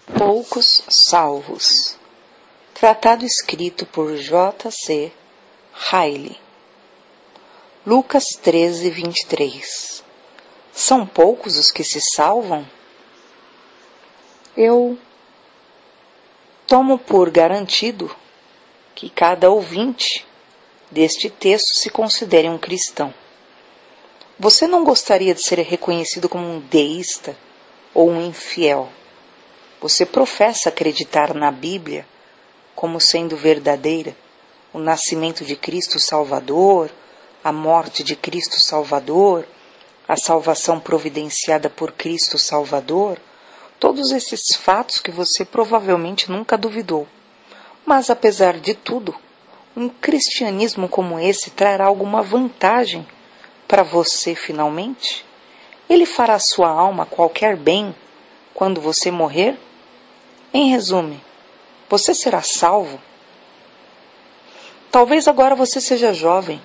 Poucos salvos. Tratado escrito por J.C. Ryle. Lucas 13:23. São poucos os que se salvam? Eu tomo por garantido que cada ouvinte deste texto se considere um cristão. Você não gostaria de ser reconhecido como um deísta ou um infiel. Você professa acreditar na Bíblia como sendo verdadeira, o nascimento de Cristo Salvador, a morte de Cristo Salvador, a salvação providenciada por Cristo Salvador, todos esses fatos que você provavelmente nunca duvidou. Mas, apesar de tudo, um cristianismo como esse trará alguma vantagem para você finalmente? Ele fará à sua alma qualquer bem quando você morrer? Em resumo, você será salvo? Talvez agora você seja jovem,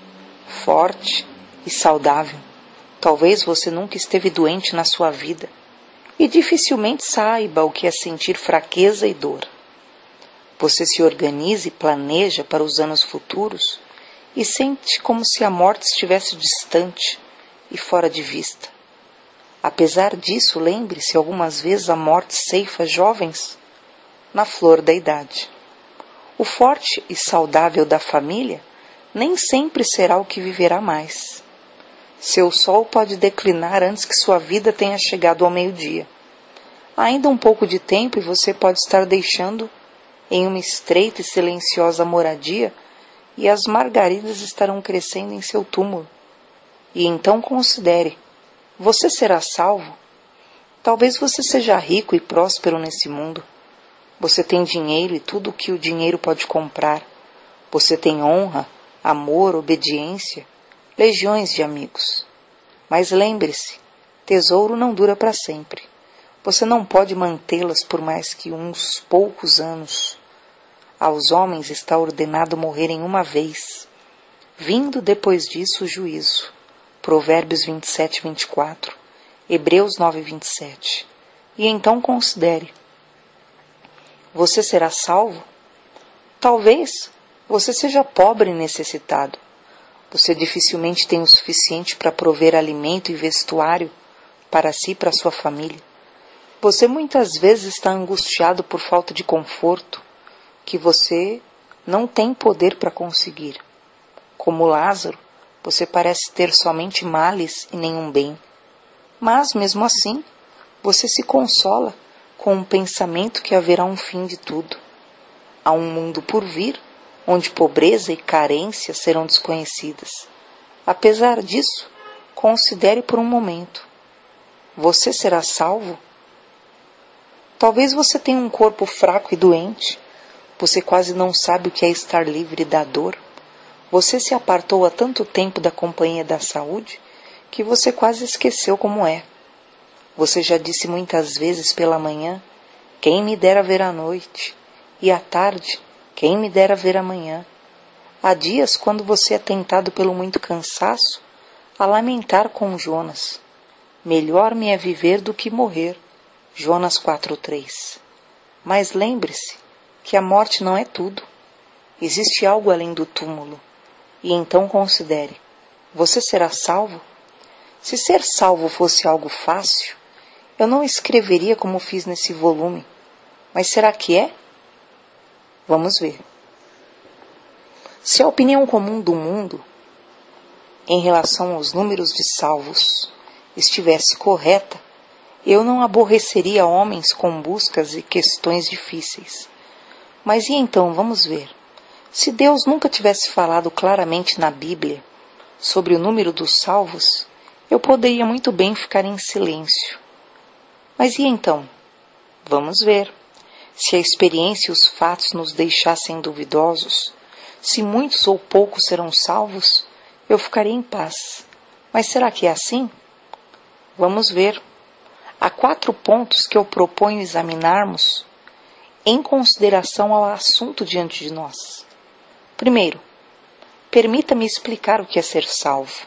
forte e saudável. Talvez você nunca esteve doente na sua vida e dificilmente saiba o que é sentir fraqueza e dor. Você se organiza e planeja para os anos futuros e sente como se a morte estivesse distante e fora de vista. Apesar disso, lembre-se, algumas vezes a morte ceifa jovens na flor da idade. O forte e saudável da família nem sempre será o que viverá mais. Seu sol pode declinar antes que sua vida tenha chegado ao meio-dia. Ainda um pouco de tempo e você pode estar deixando em uma estreita e silenciosa moradia e as margaridas estarão crescendo em seu túmulo. E então considere, você será salvo? Talvez você seja rico e próspero nesse mundo. Você tem dinheiro e tudo o que o dinheiro pode comprar. Você tem honra, amor, obediência, legiões de amigos. Mas lembre-se, tesouro não dura para sempre. Você não pode mantê-las por mais que uns poucos anos. Aos homens está ordenado morrerem uma vez, vindo depois disso o juízo. Provérbios 27:24, Hebreus 9:27. E então considere, você será salvo? Talvez você seja pobre e necessitado. Você dificilmente tem o suficiente para prover alimento e vestuário para si e para sua família. Você muitas vezes está angustiado por falta de conforto, que você não tem poder para conseguir. Como Lázaro, você parece ter somente males e nenhum bem. Mas, mesmo assim, você se consola com o pensamento que haverá um fim de tudo. Há um mundo por vir, onde pobreza e carência serão desconhecidas. Apesar disso, considere por um momento. Você será salvo? Talvez você tenha um corpo fraco e doente. Você quase não sabe o que é estar livre da dor. Você se apartou há tanto tempo da companhia da saúde que você quase esqueceu como é. Você já disse muitas vezes pela manhã, quem me dera ver à noite, e à tarde, quem me dera ver amanhã. Há dias, quando você é tentado pelo muito cansaço, a lamentar com Jonas. Melhor me é viver do que morrer. Jonas 4:3. Mas lembre-se que a morte não é tudo. Existe algo além do túmulo. E então considere, você será salvo? Se ser salvo fosse algo fácil, eu não escreveria como fiz nesse volume. Mas será que é? Vamos ver. Se a opinião comum do mundo, em relação aos números de salvos, estivesse correta, eu não aborreceria homens com buscas e questões difíceis. Mas e então, vamos ver. Se Deus nunca tivesse falado claramente na Bíblia sobre o número dos salvos, eu poderia muito bem ficar em silêncio. Mas e então? Vamos ver. Se a experiência e os fatos nos deixassem duvidosos, se muitos ou poucos serão salvos, eu ficaria em paz. Mas será que é assim? Vamos ver. Há 4 pontos que eu proponho examinarmos em consideração ao assunto diante de nós. Primeiro, permita-me explicar o que é ser salvo.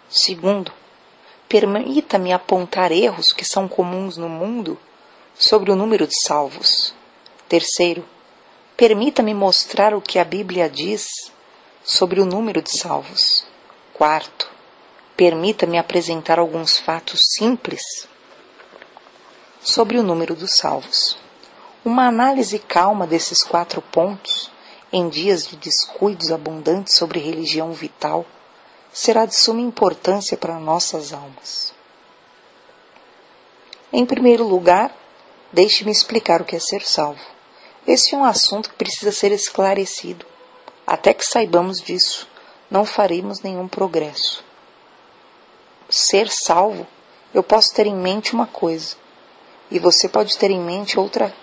Segundo, permita-me apontar erros que são comuns no mundo sobre o número de salvos. Terceiro, permita-me mostrar o que a Bíblia diz sobre o número de salvos. Quarto, permita-me apresentar alguns fatos simples sobre o número dos salvos. Uma análise calma desses 4 pontos, em dias de descuidos abundantes sobre religião vital, será de suma importância para nossas almas. Em primeiro lugar, deixe-me explicar o que é ser salvo. Esse é um assunto que precisa ser esclarecido. Até que saibamos disso, não faremos nenhum progresso. Ser salvo, eu posso ter em mente uma coisa, e você pode ter em mente outra.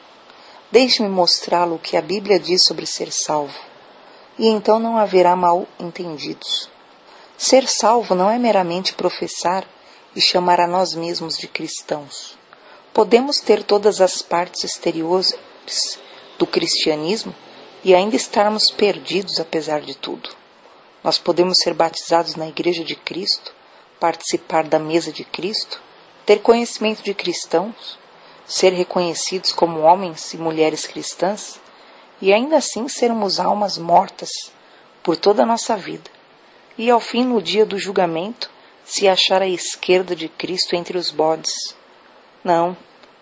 Deixe-me mostrá-lo o que a Bíblia diz sobre ser salvo, e então não haverá mal-entendidos. Ser salvo não é meramente professar e chamar a nós mesmos de cristãos. Podemos ter todas as partes exteriores do cristianismo e ainda estarmos perdidos apesar de tudo. Nós podemos ser batizados na Igreja de Cristo, participar da mesa de Cristo, ter conhecimento de cristãos, ser reconhecidos como homens e mulheres cristãs e ainda assim sermos almas mortas por toda a nossa vida e ao fim, no dia do julgamento, se achar à esquerda de Cristo entre os bodes. Não,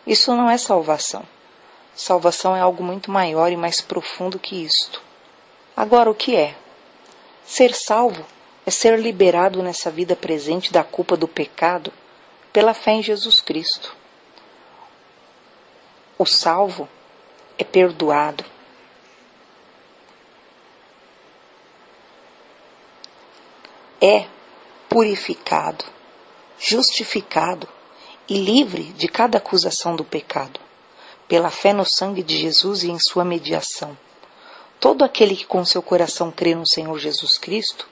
isso não é salvação. Salvação é algo muito maior e mais profundo que isto. Agora, o que é? Ser salvo é ser liberado nessa vida presente da culpa do pecado pela fé em Jesus Cristo. O salvo é perdoado. É purificado, justificado e livre de cada acusação do pecado, pela fé no sangue de Jesus e em sua mediação. Todo aquele que com seu coração crê no Senhor Jesus Cristo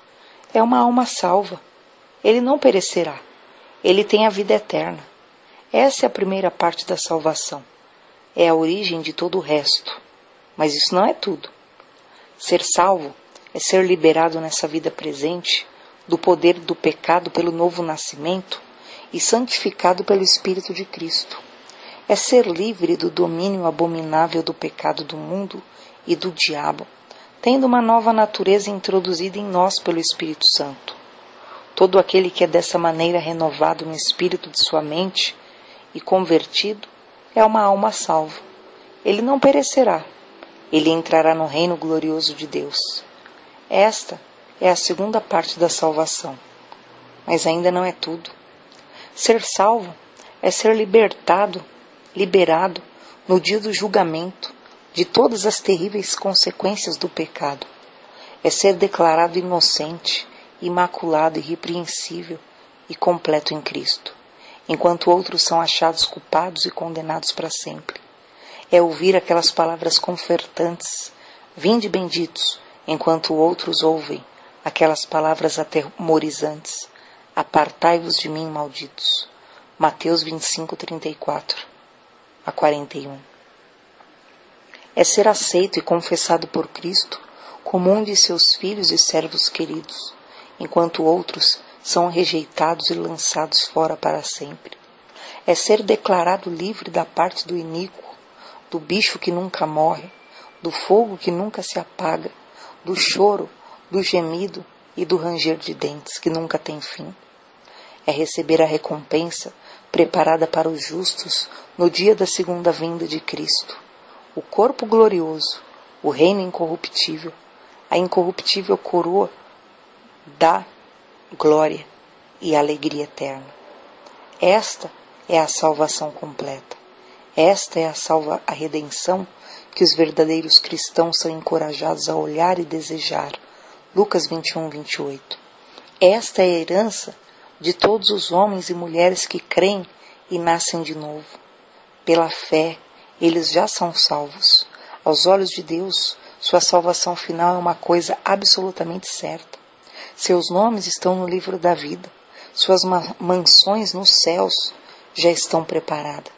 é uma alma salva. Ele não perecerá. Ele tem a vida eterna. Essa é a primeira parte da salvação. É a origem de todo o resto. Mas isso não é tudo. Ser salvo é ser liberado nessa vida presente do poder do pecado pelo novo nascimento e santificado pelo Espírito de Cristo. É ser livre do domínio abominável do pecado do mundo e do diabo, tendo uma nova natureza introduzida em nós pelo Espírito Santo. Todo aquele que é dessa maneira renovado no espírito de sua mente e convertido é uma alma salva. Ele não perecerá. Ele entrará no reino glorioso de Deus. Esta é a segunda parte da salvação. Mas ainda não é tudo. Ser salvo é ser liberado no dia do julgamento de todas as terríveis consequências do pecado. É ser declarado inocente, imaculado, irrepreensível e completo em Cristo, enquanto outros são achados culpados e condenados para sempre. É ouvir aquelas palavras confortantes, vinde benditos, enquanto outros ouvem aquelas palavras atemorizantes, apartai-vos de mim, malditos. Mateus 25, 34-41. É ser aceito e confessado por Cristo como um de seus filhos e servos queridos, enquanto outros são rejeitados e lançados fora para sempre. É ser declarado livre da parte do iníquo, do bicho que nunca morre, do fogo que nunca se apaga, do choro, do gemido e do ranger de dentes que nunca tem fim. É receber a recompensa preparada para os justos no dia da segunda vinda de Cristo, o corpo glorioso, o reino incorruptível, a incorruptível coroa da glória e alegria eterna. Esta é a salvação completa. Esta é a redenção que os verdadeiros cristãos são encorajados a olhar e desejar. Lucas 21, 28. Esta é a herança de todos os homens e mulheres que creem e nascem de novo. Pela fé, eles já são salvos. Aos olhos de Deus, sua salvação final é uma coisa absolutamente certa. Seus nomes estão no livro da vida. Suas mansões nos céus já estão preparadas.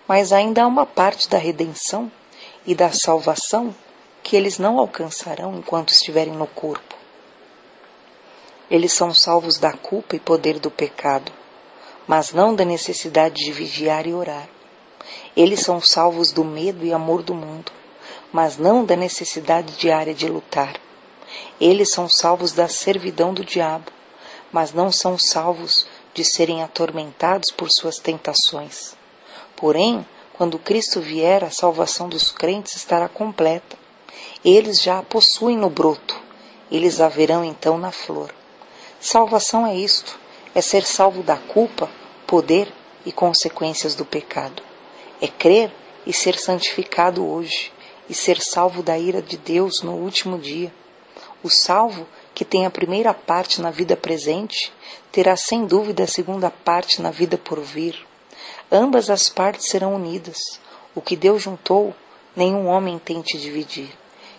Mas ainda há uma parte da redenção e da salvação que eles não alcançarão enquanto estiverem no corpo. Eles são salvos da culpa e poder do pecado, mas não da necessidade de vigiar e orar. Eles são salvos do medo e amor do mundo, mas não da necessidade diária de lutar. Eles são salvos da servidão do diabo, mas não são salvos de serem atormentados por suas tentações. Porém, quando Cristo vier, a salvação dos crentes estará completa. Eles já a possuem no broto, eles a verão então na flor. Salvação é isto, é ser salvo da culpa, poder e consequências do pecado. É crer e ser santificado hoje, e ser salvo da ira de Deus no último dia. O salvo, que tem a primeira parte na vida presente, terá sem dúvida a segunda parte na vida por vir. Ambas as partes serão unidas. O que Deus juntou, nenhum homem tente dividir.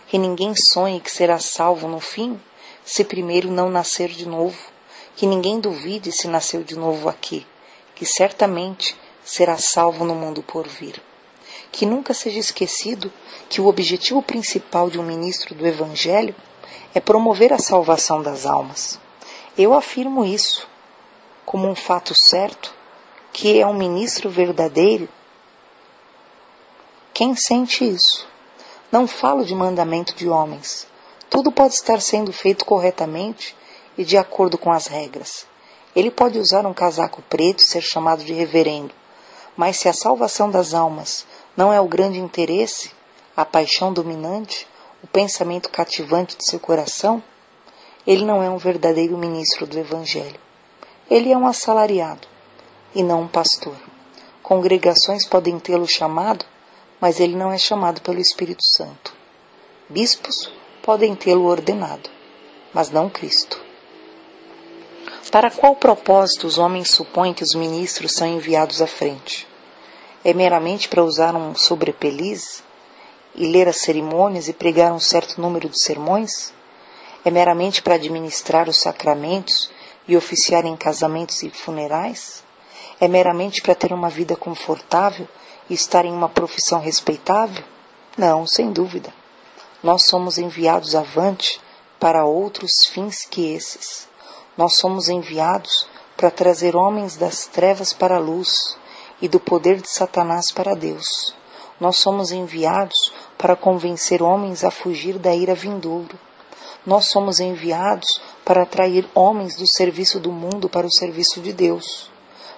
Que ninguém sonhe que será salvo no fim, se primeiro não nascer de novo. Que ninguém duvide se nasceu de novo aqui, que certamente será salvo no mundo por vir. Que nunca seja esquecido que o objetivo principal de um ministro do Evangelho é promover a salvação das almas. Eu afirmo isso como um fato certo, que é um ministro verdadeiro quem sente isso. Não falo de mandamento de homens. Tudo pode estar sendo feito corretamente e de acordo com as regras. Ele pode usar um casaco preto e ser chamado de reverendo, mas se a salvação das almas não é o grande interesse, a paixão dominante, o pensamento cativante de seu coração, ele não é um verdadeiro ministro do Evangelho. Ele é um assalariado e não um pastor. Congregações podem tê-lo chamado, mas ele não é chamado pelo Espírito Santo. Bispos podem tê-lo ordenado, mas não Cristo. Para qual propósito os homens supõem que os ministros são enviados à frente? É meramente para usar um sobrepeliz e ler as cerimônias e pregar um certo número de sermões? É meramente para administrar os sacramentos e oficiar em casamentos e funerais? É meramente para ter uma vida confortável e estar em uma profissão respeitável? Não, sem dúvida. Nós somos enviados avante para outros fins que esses. Nós somos enviados para trazer homens das trevas para a luz e do poder de Satanás para Deus. Nós somos enviados para convencer homens a fugir da ira vindoura. Nós somos enviados para atrair homens do serviço do mundo para o serviço de Deus,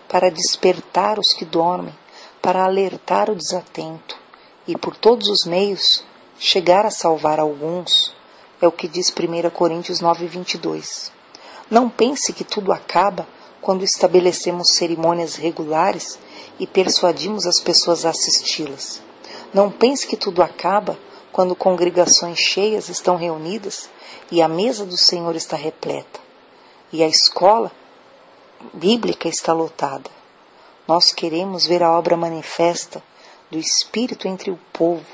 para despertar os que dormem, para alertar o desatento e, por todos os meios, chegar a salvar alguns. É o que diz 1 Coríntios 9:22. Não pense que tudo acaba quando estabelecemos cerimônias regulares e persuadimos as pessoas a assisti-las. Não pense que tudo acaba quando congregações cheias estão reunidas e a mesa do Senhor está repleta e a escola bíblica está lotada. Nós queremos ver a obra manifesta do Espírito entre o povo,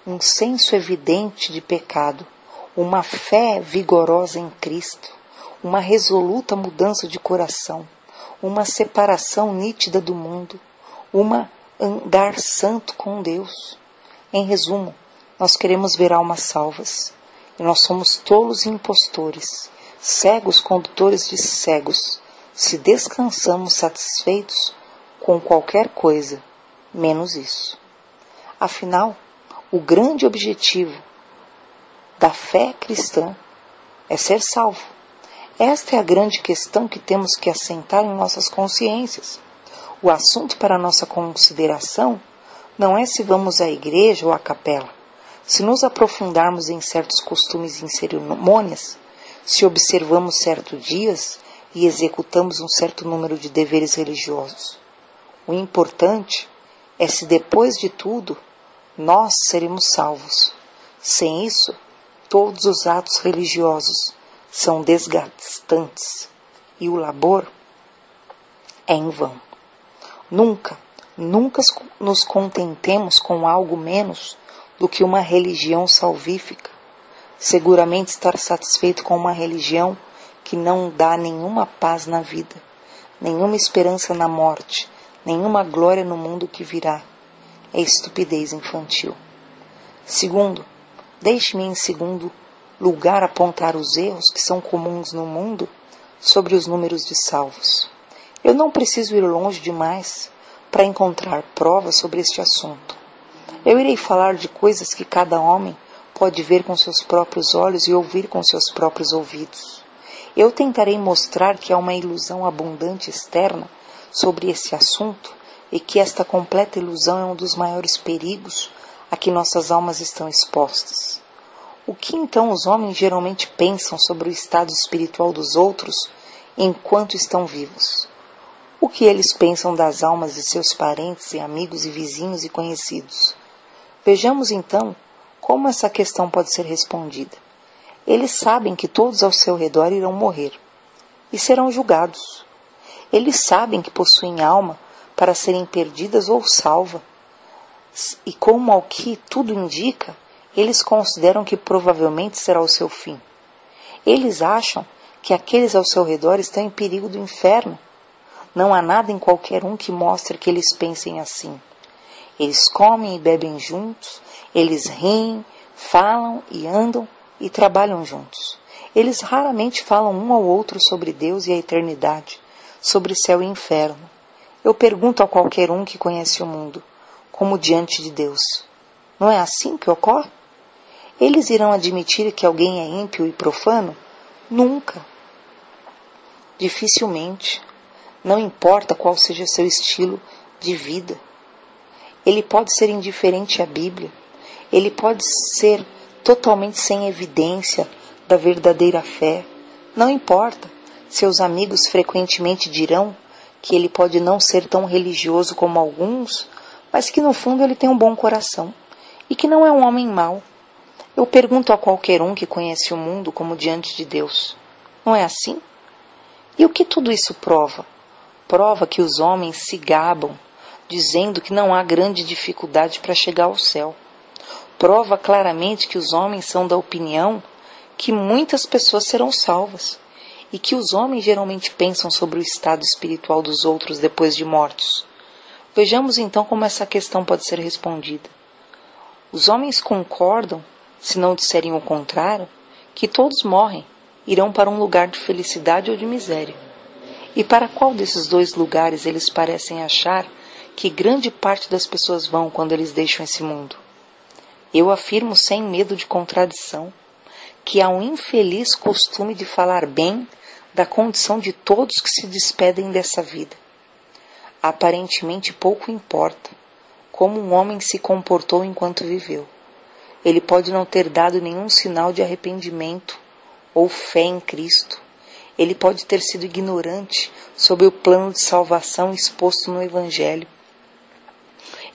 um senso evidente de pecado, uma fé vigorosa em Cristo, uma resoluta mudança de coração, uma separação nítida do mundo, uma andar santo com Deus. Em resumo, nós queremos ver almas salvas, e nós somos tolos e impostores, cegos condutores de cegos, se descansamos satisfeitos com qualquer coisa, menos isso. Afinal, o grande objetivo da fé cristã é ser salvo. Esta é a grande questão que temos que assentar em nossas consciências. O assunto para nossa consideração não é se vamos à igreja ou à capela, se nos aprofundarmos em certos costumes e cerimônias, se observamos certos dias e executamos um certo número de deveres religiosos. O importante é se depois de tudo nós seremos salvos. Sem isso, todos os atos religiosos são desgastantes e o labor é em vão. Nunca nos contentemos com algo menos do que uma religião salvífica. Seguramente estar satisfeito com uma religião que não dá nenhuma paz na vida, nenhuma esperança na morte, nenhuma glória no mundo que virá, é estupidez infantil. Segundo, deixe-me em segundo lugar apontar os erros que são comuns no mundo sobre os números de salvos. Eu não preciso ir longe demais para encontrar provas sobre este assunto. Eu irei falar de coisas que cada homem pode ver com seus próprios olhos e ouvir com seus próprios ouvidos. Eu tentarei mostrar que há uma ilusão abundante externa sobre esse assunto e que esta completa ilusão é um dos maiores perigos a que nossas almas estão expostas. O que então os homens geralmente pensam sobre o estado espiritual dos outros enquanto estão vivos? O que eles pensam das almas de seus parentes e amigos e vizinhos e conhecidos? Vejamos então como essa questão pode ser respondida. Eles sabem que todos ao seu redor irão morrer e serão julgados. Eles sabem que possuem alma para serem perdidas ou salvas. E como ao que tudo indica, eles consideram que provavelmente será o seu fim. Eles acham que aqueles ao seu redor estão em perigo do inferno. Não há nada em qualquer um que mostre que eles pensem assim. Eles comem e bebem juntos, eles riem, falam e andam e trabalham juntos. Eles raramente falam um ao outro sobre Deus e a eternidade, sobre céu e inferno. Eu pergunto a qualquer um que conhece o mundo, como diante de Deus: não é assim que ocorre? Eles irão admitir que alguém é ímpio e profano? Nunca. Dificilmente. Não importa qual seja seu estilo de vida. Ele pode ser indiferente à Bíblia. Ele pode ser totalmente sem evidência da verdadeira fé. Não importa. Seus amigos frequentemente dirão que ele pode não ser tão religioso como alguns, mas que no fundo ele tem um bom coração e que não é um homem mau. Eu pergunto a qualquer um que conhece o mundo como diante de Deus: não é assim? E o que tudo isso prova? Prova que os homens se gabam, dizendo que não há grande dificuldade para chegar ao céu. Prova claramente que os homens são da opinião que muitas pessoas serão salvas e que os homens geralmente pensam sobre o estado espiritual dos outros depois de mortos. Vejamos então como essa questão pode ser respondida. Os homens concordam, se não disserem o contrário, que todos morrem, irão para um lugar de felicidade ou de miséria. E para qual desses dois lugares eles parecem achar que grande parte das pessoas vão quando eles deixam esse mundo? Eu afirmo sem medo de contradição que há um infeliz costume de falar bem da condição de todos que se despedem dessa vida. Aparentemente pouco importa como um homem se comportou enquanto viveu. Ele pode não ter dado nenhum sinal de arrependimento ou fé em Cristo. Ele pode ter sido ignorante sobre o plano de salvação exposto no Evangelho.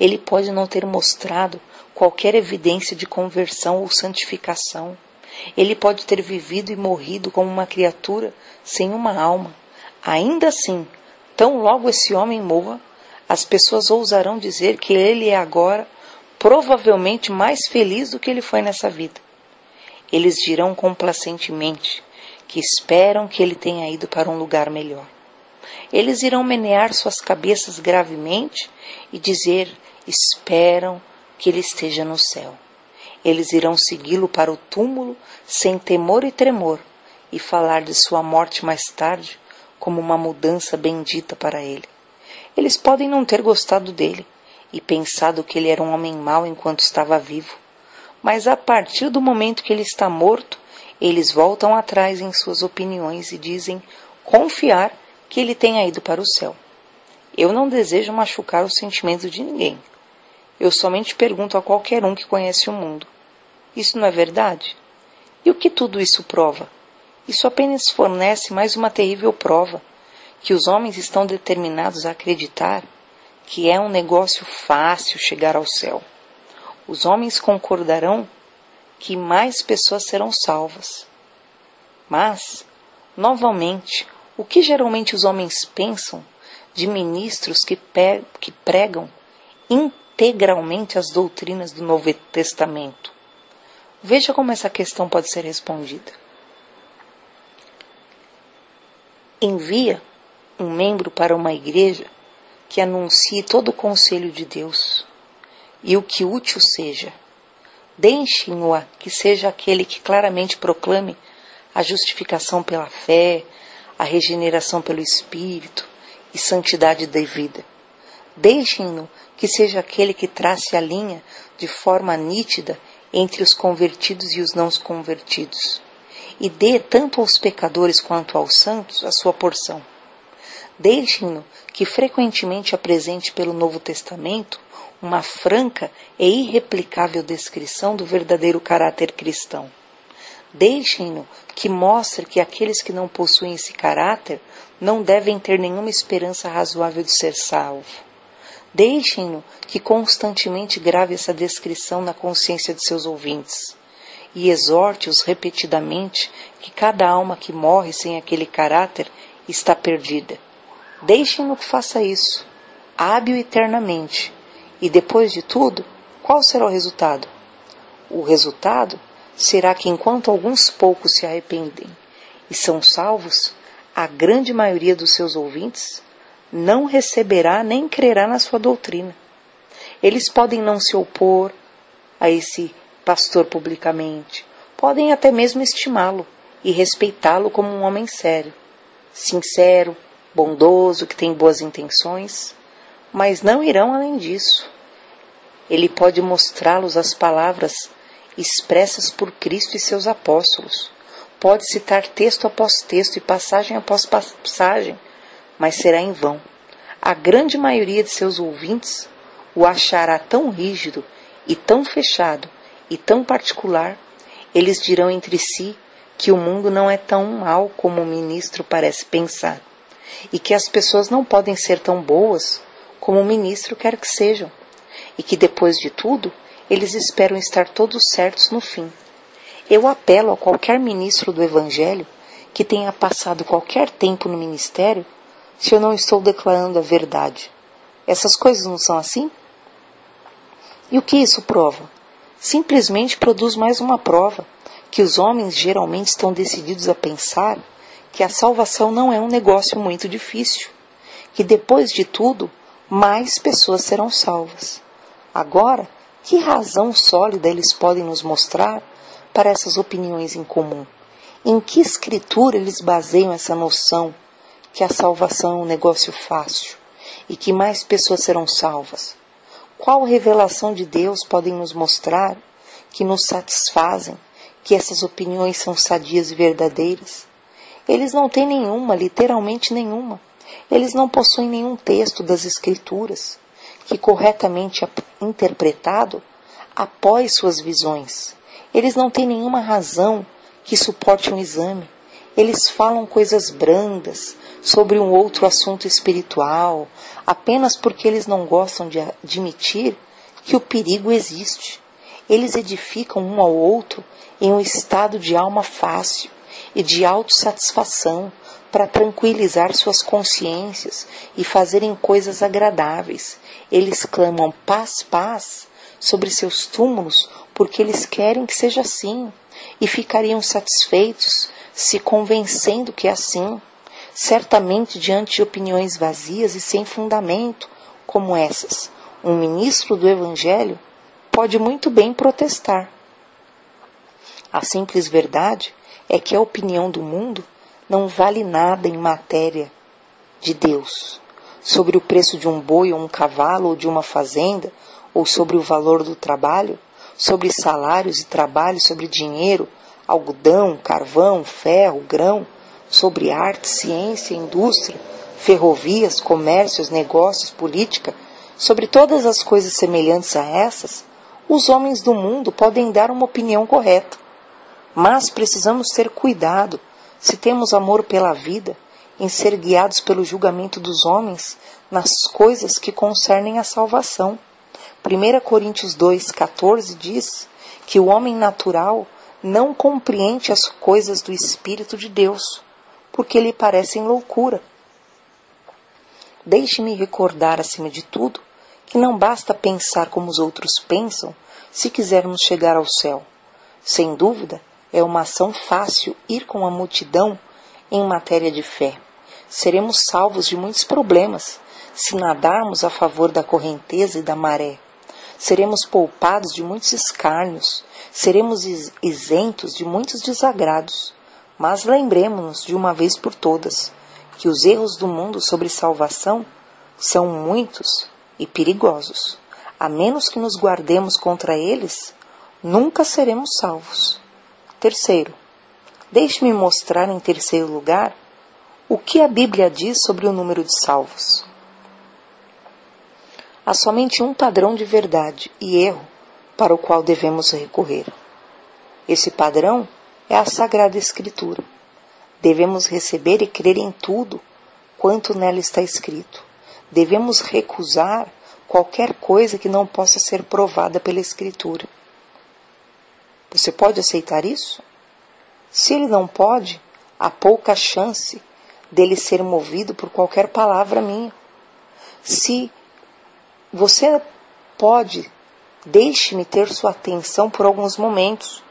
Ele pode não ter mostrado qualquer evidência de conversão ou santificação. Ele pode ter vivido e morrido como uma criatura sem uma alma. Ainda assim, tão logo esse homem morra, as pessoas ousarão dizer que ele é agora provavelmente mais feliz do que ele foi nessa vida. Eles dirão complacentemente que esperam que ele tenha ido para um lugar melhor. Eles irão menear suas cabeças gravemente e dizer: esperam que ele esteja no céu. Eles irão segui-lo para o túmulo sem temor e tremor e falar de sua morte mais tarde como uma mudança bendita para ele. Eles podem não ter gostado dele e pensado que ele era um homem mau enquanto estava vivo, mas a partir do momento que ele está morto, eles voltam atrás em suas opiniões e dizem confiar que ele tenha ido para o céu. Eu não desejo machucar os sentimentos de ninguém. Eu somente pergunto a qualquer um que conhece o mundo: isso não é verdade? E o que tudo isso prova? Isso apenas fornece mais uma terrível prova que os homens estão determinados a acreditar que é um negócio fácil chegar ao céu. Os homens concordarão que mais pessoas serão salvas. Mas, novamente, o que geralmente os homens pensam de ministros que pregam integralmente as doutrinas do Novo Testamento? Veja como essa questão pode ser respondida. Envia um membro para uma igreja que anuncie todo o conselho de Deus e o que útil seja. Deixem-o que seja aquele que claramente proclame a justificação pela fé, a regeneração pelo Espírito e santidade da vida. Deixem-no que seja aquele que trace a linha de forma nítida entre os convertidos e os não convertidos, e dê tanto aos pecadores quanto aos santos a sua porção. Deixem-no que frequentemente apresente pelo Novo Testamento uma franca e irreplicável descrição do verdadeiro caráter cristão. Deixem-no que mostre que aqueles que não possuem esse caráter não devem ter nenhuma esperança razoável de ser salvo. Deixem-no que constantemente grave essa descrição na consciência de seus ouvintes e exorte-os repetidamente que cada alma que morre sem aquele caráter está perdida. Deixem-no que faça isso, hábil eternamente. E depois de tudo, qual será o resultado? O resultado será que enquanto alguns poucos se arrependem e são salvos, a grande maioria dos seus ouvintes não receberá nem crerá na sua doutrina. Eles podem não se opor a esse pastor publicamente, podem até mesmo estimá-lo e respeitá-lo como um homem sério, sincero, bondoso, que tem boas intenções, mas não irão além disso. Ele pode mostrá-los as palavras expressas por Cristo e seus apóstolos. Pode citar texto após texto e passagem após passagem, mas será em vão. A grande maioria de seus ouvintes o achará tão rígido e tão fechado e tão particular. Eles dirão entre si que o mundo não é tão mau como o ministro parece pensar, e que as pessoas não podem ser tão boas como o ministro quer que sejam, e que depois de tudo, eles esperam estar todos certos no fim. Eu apelo a qualquer ministro do Evangelho que tenha passado qualquer tempo no ministério, se eu não estou declarando a verdade. Essas coisas não são assim? E o que isso prova? Simplesmente produz mais uma prova que os homens geralmente estão decididos a pensar que a salvação não é um negócio muito difícil, que depois de tudo, mais pessoas serão salvas. Agora, que razão sólida eles podem nos mostrar para essas opiniões em comum? Em que escritura eles baseiam essa noção que a salvação é um negócio fácil e que mais pessoas serão salvas? Qual revelação de Deus podem nos mostrar que nos satisfazem, que essas opiniões são sadias e verdadeiras? Eles não têm nenhuma, literalmente nenhuma. Eles não possuem nenhum texto das Escrituras que, corretamente interpretado, apoie suas visões. Eles não têm nenhuma razão que suporte um exame. Eles falam coisas brandas sobre um outro assunto espiritual, apenas porque eles não gostam de admitir que o perigo existe. Eles edificam um ao outro em um estado de alma fácil e de autossatisfação para tranquilizar suas consciências e fazerem coisas agradáveis. Eles clamam paz, paz sobre seus túmulos porque eles querem que seja assim e ficariam satisfeitos se convencendo que é assim. Certamente, diante de opiniões vazias e sem fundamento como essas, um ministro do Evangelho pode muito bem protestar. A simples verdade é que a opinião do mundo não vale nada em matéria de Deus, sobre o preço de um boi ou um cavalo ou de uma fazenda, ou sobre o valor do trabalho, sobre salários e trabalho, sobre dinheiro, algodão, carvão, ferro, grão, sobre arte, ciência, indústria, ferrovias, comércios, negócios, política, sobre todas as coisas semelhantes a essas, os homens do mundo podem dar uma opinião correta. Mas precisamos ter cuidado, se temos amor pela vida, em ser guiados pelo julgamento dos homens nas coisas que concernem a salvação. 1 Coríntios 2,14 diz que o homem natural não compreende as coisas do Espírito de Deus, porque lhe parecem loucura. Deixe-me recordar, acima de tudo, que não basta pensar como os outros pensam se quisermos chegar ao céu. Sem dúvida, é uma ação fácil ir com a multidão em matéria de fé. Seremos salvos de muitos problemas se nadarmos a favor da correnteza e da maré. Seremos poupados de muitos escárnios, seremos isentos de muitos desagrados. Mas lembremos-nos de uma vez por todas que os erros do mundo sobre salvação são muitos e perigosos. A menos que nos guardemos contra eles, nunca seremos salvos. Terceiro, deixe-me mostrar em terceiro lugar o que a Bíblia diz sobre o número de salvos. Há somente um padrão de verdade e erro para o qual devemos recorrer. Esse padrão é a Sagrada Escritura. Devemos receber e crer em tudo quanto nela está escrito. Devemos recusar qualquer coisa que não possa ser provada pela Escritura. Você pode aceitar isso? Se ele não pode, há pouca chance dele ser movido por qualquer palavra minha. Se você pode, deixe-me ter sua atenção por alguns momentos,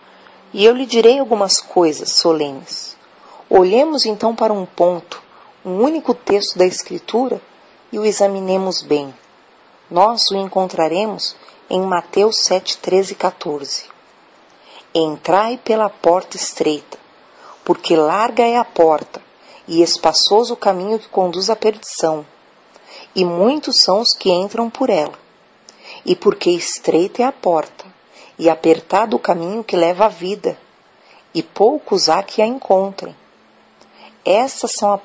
e eu lhe direi algumas coisas solenes. Olhemos então para um ponto, um único texto da Escritura, e o examinemos bem. Nós o encontraremos em Mateus 7, 13 e 14. Entrai pela porta estreita, porque larga é a porta, e espaçoso o caminho que conduz à perdição, e muitos são os que entram por ela. E porque estreita é a porta, e apertado o caminho que leva à vida, e poucos há que a encontrem. Essas são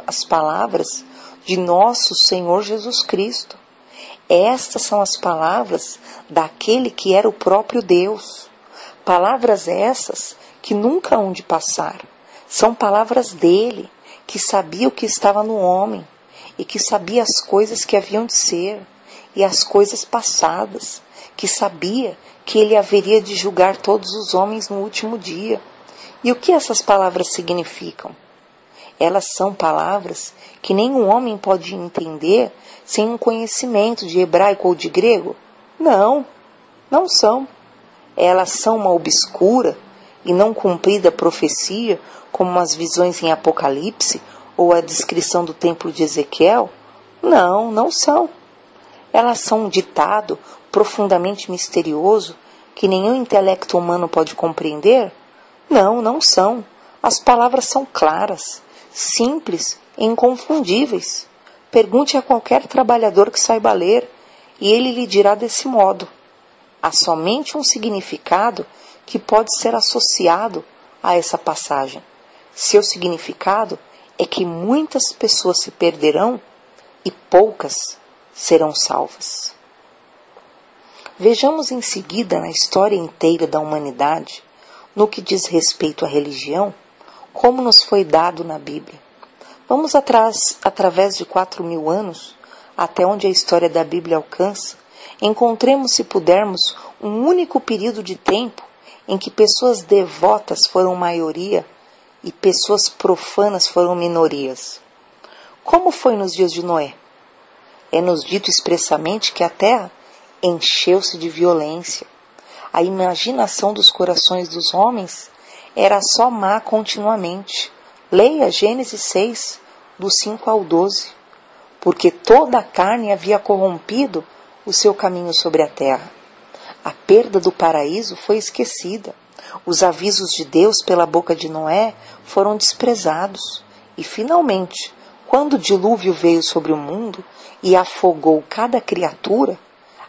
as palavras de nosso Senhor Jesus Cristo. Estas são as palavras daquele que era o próprio Deus. Palavras essas que nunca hão de passar. São palavras dele, que sabia o que estava no homem, e que sabia as coisas que haviam de ser, e as coisas passadas, que sabia que ele haveria de julgar todos os homens no último dia. E o que essas palavras significam? Elas são palavras que nenhum homem pode entender sem um conhecimento de hebraico ou de grego? Não, não são. Elas são uma obscura e não cumprida profecia, como as visões em Apocalipse ou a descrição do templo de Ezequiel? Não, não são. Elas são um ditado profundamente misterioso que nenhum intelecto humano pode compreender? Não, não são. As palavras são claras, simples e inconfundíveis. Pergunte a qualquer trabalhador que saiba ler, e ele lhe dirá desse modo. Há somente um significado que pode ser associado a essa passagem. Seu significado é que muitas pessoas se perderão e poucas serão salvas. Vejamos em seguida na história inteira da humanidade, no que diz respeito à religião, como nos foi dado na Bíblia. Vamos através de 4.000 anos, até onde a história da Bíblia alcança, encontremos, se pudermos, um único período de tempo em que pessoas devotas foram maioria e pessoas profanas foram minorias. Como foi nos dias de Noé? É-nos dito expressamente que a terra encheu-se de violência. A imaginação dos corações dos homens era só má continuamente. Leia Gênesis 6, do 5 ao 12. Porque toda a carne havia corrompido o seu caminho sobre a terra. A perda do paraíso foi esquecida. Os avisos de Deus pela boca de Noé foram desprezados. E, finalmente, quando o dilúvio veio sobre o mundo e afogou cada criatura,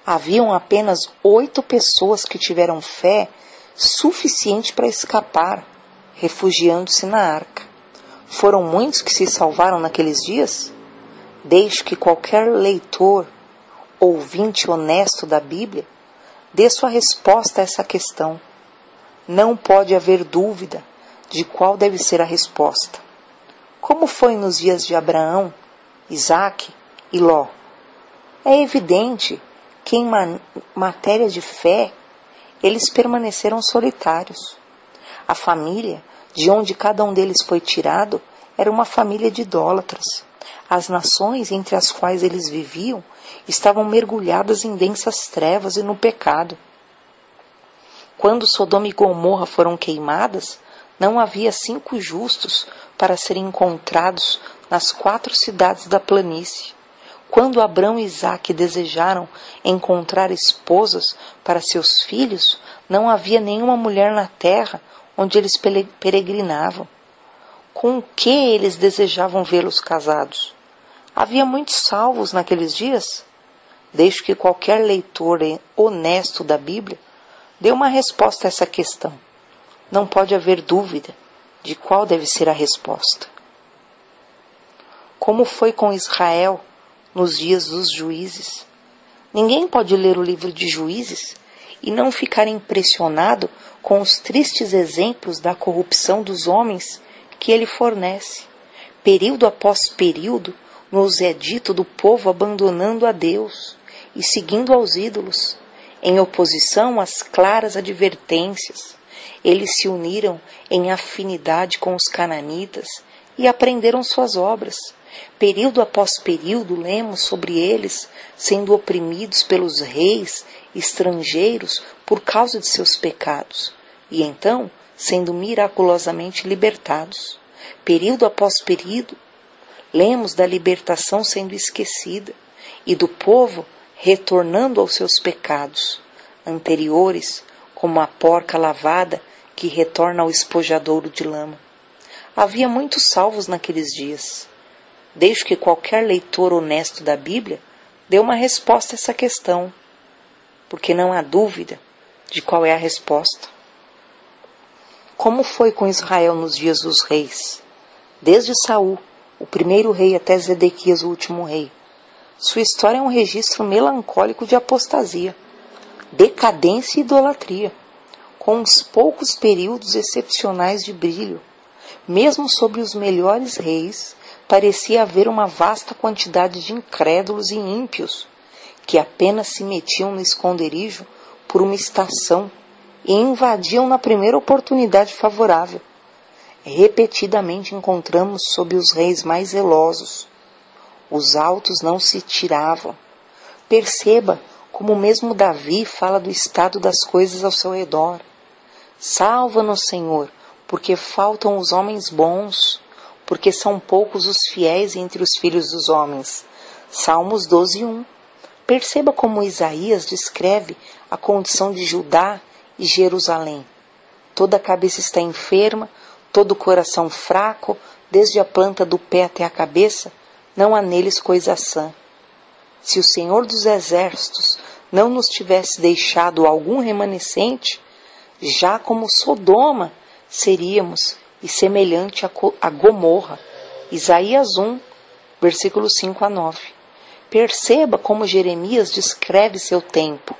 haviam apenas 8 pessoas que tiveram fé suficiente para escapar, refugiando-se na arca. Foram muitos que se salvaram naqueles dias? Deixo que qualquer leitor, ouvinte honesto da Bíblia, dê sua resposta a essa questão. Não pode haver dúvida de qual deve ser a resposta. Como foi nos dias de Abraão, Isaque e Ló? É evidente que em matéria de fé, eles permaneceram solitários. A família, de onde cada um deles foi tirado, era uma família de idólatras. As nações entre as quais eles viviam estavam mergulhadas em densas trevas e no pecado. Quando Sodoma e Gomorra foram queimadas, não havia 5 justos para serem encontrados nas 4 cidades da planície. Quando Abrão e Isaque desejaram encontrar esposas para seus filhos, não havia nenhuma mulher na terra onde eles peregrinavam. Com o que eles desejavam vê-los casados? Havia muitos salvos naqueles dias? Desde que qualquer leitor honesto da Bíblia dê uma resposta a essa questão. Não pode haver dúvida de qual deve ser a resposta. Como foi com Israel nos dias dos juízes? Ninguém pode ler o livro de Juízes e não ficar impressionado com os tristes exemplos da corrupção dos homens que ele fornece. Período após período, nos é dito do povo abandonando a Deus e seguindo aos ídolos. Em oposição às claras advertências, eles se uniram em afinidade com os cananitas e aprenderam suas obras. Período após período, lemos sobre eles sendo oprimidos pelos reis estrangeiros por causa de seus pecados, e então sendo miraculosamente libertados. Período após período, lemos da libertação sendo esquecida e do povo retornando aos seus pecados anteriores, como a porca lavada que retorna ao espojadouro de lama. Havia muitos salvos naqueles dias, desde que qualquer leitor honesto da Bíblia dê uma resposta a essa questão, porque não há dúvida de qual é a resposta. Como foi com Israel nos dias dos reis? Desde Saul, o primeiro rei, até Zedequias, o último rei. Sua história é um registro melancólico de apostasia, decadência e idolatria, com uns poucos períodos excepcionais de brilho. Mesmo sobre os melhores reis, parecia haver uma vasta quantidade de incrédulos e ímpios, que apenas se metiam no esconderijo por uma estação e invadiam na primeira oportunidade favorável. Repetidamente encontramos sob os reis mais zelosos. Os altos não se tiravam. Perceba como mesmo Davi fala do estado das coisas ao seu redor. Salva-nos, Senhor, porque faltam os homens bons, porque são poucos os fiéis entre os filhos dos homens. Salmos 12:1. Perceba como Isaías descreve a condição de Judá e Jerusalém. Toda a cabeça está enferma, todo o coração fraco, desde a planta do pé até a cabeça, não há neles coisa sã. Se o Senhor dos Exércitos não nos tivesse deixado algum remanescente, já como Sodoma seríamos, e semelhante a Gomorra. Isaías 1, versículos 5-9. Perceba como Jeremias descreve seu tempo.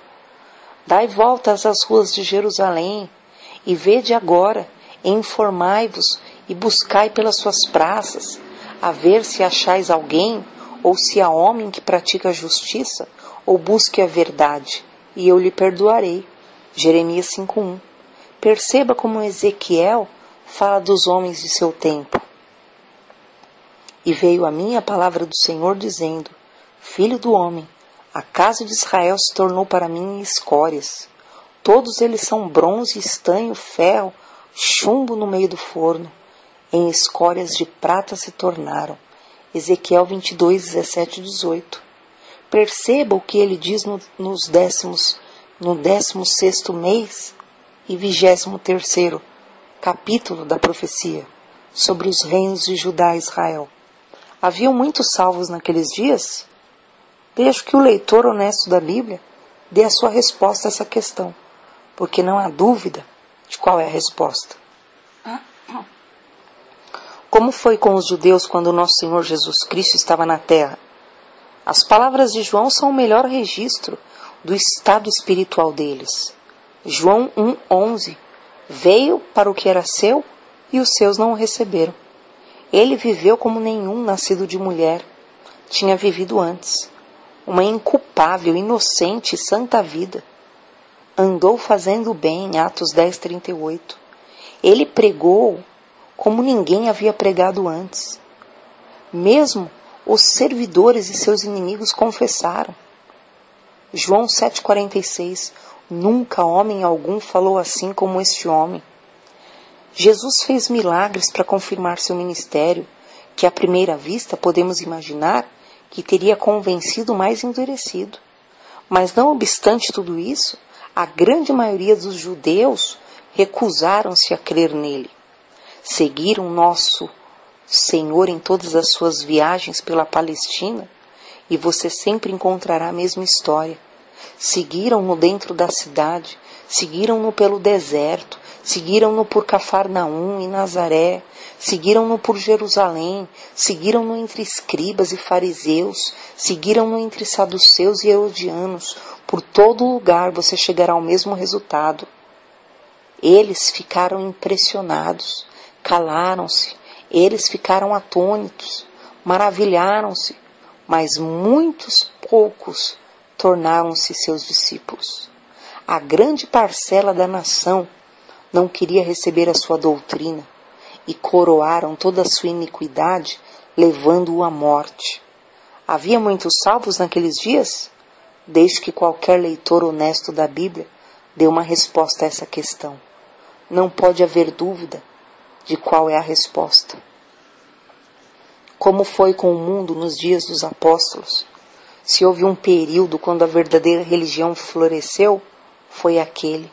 Dai voltas às ruas de Jerusalém, e vede agora, e informai-vos, e buscai pelas suas praças, a ver se achais alguém, ou se há homem que pratica a justiça, ou busque a verdade, e eu lhe perdoarei. Jeremias 5:1. Perceba como Ezequiel fala dos homens de seu tempo. E veio a mim a palavra do Senhor, dizendo: Filho do homem, a casa de Israel se tornou para mim escórias. Todos eles são bronze, estanho, ferro, chumbo no meio do forno. Em escórias de prata se tornaram. Ezequiel 22:17-18. Perceba o que ele diz no 16º mês e 23º capítulo da profecia sobre os reinos de Judá e Israel. Haviam muitos salvos naqueles dias? Deixo que o leitor honesto da Bíblia dê a sua resposta a essa questão, porque não há dúvida de qual é a resposta. Como foi com os judeus quando o nosso Senhor Jesus Cristo estava na terra? As palavras de João são o melhor registro do estado espiritual deles. João 1:11. Veio para o que era seu e os seus não o receberam. Ele viveu como nenhum nascido de mulher tinha vivido antes. Uma inculpável, inocente e santa vida. Andou fazendo o bem, Atos 10:38. Ele pregou como ninguém havia pregado antes. Mesmo os servidores e seus inimigos confessaram. João 7:46. Nunca homem algum falou assim como este homem. Jesus fez milagres para confirmar seu ministério, que à primeira vista podemos imaginar que teria convencido o mais endurecido. Mas não obstante tudo isso, a grande maioria dos judeus recusaram-se a crer nele. Seguiram nosso Senhor em todas as suas viagens pela Palestina e você sempre encontrará a mesma história. Seguiram-no dentro da cidade, seguiram-no pelo deserto, seguiram-no por Cafarnaum e Nazaré, seguiram-no por Jerusalém, seguiram-no entre escribas e fariseus, seguiram-no entre saduceus e herodianos. Por todo lugar você chegará ao mesmo resultado. Eles ficaram impressionados, calaram-se, eles ficaram atônitos, maravilharam-se, mas muitos poucos tornaram-se seus discípulos. A grande parcela da nação não queria receber a sua doutrina e coroaram toda a sua iniquidade, levando-o à morte. Havia muitos salvos naqueles dias? Desde que qualquer leitor honesto da Bíblia dê uma resposta a essa questão. Não pode haver dúvida de qual é a resposta. Como foi com o mundo nos dias dos apóstolos? Se houve um período quando a verdadeira religião floresceu, foi aquele.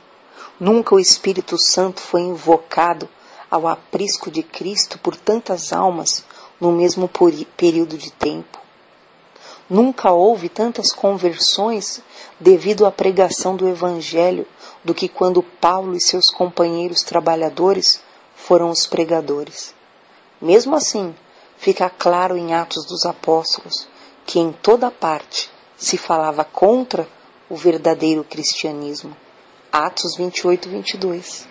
Nunca o Espírito Santo foi invocado ao aprisco de Cristo por tantas almas no mesmo período de tempo. Nunca houve tantas conversões devido à pregação do Evangelho do que quando Paulo e seus companheiros trabalhadores foram os pregadores. Mesmo assim, fica claro em Atos dos Apóstolos que em toda parte se falava contra o verdadeiro cristianismo. Atos 28, 22.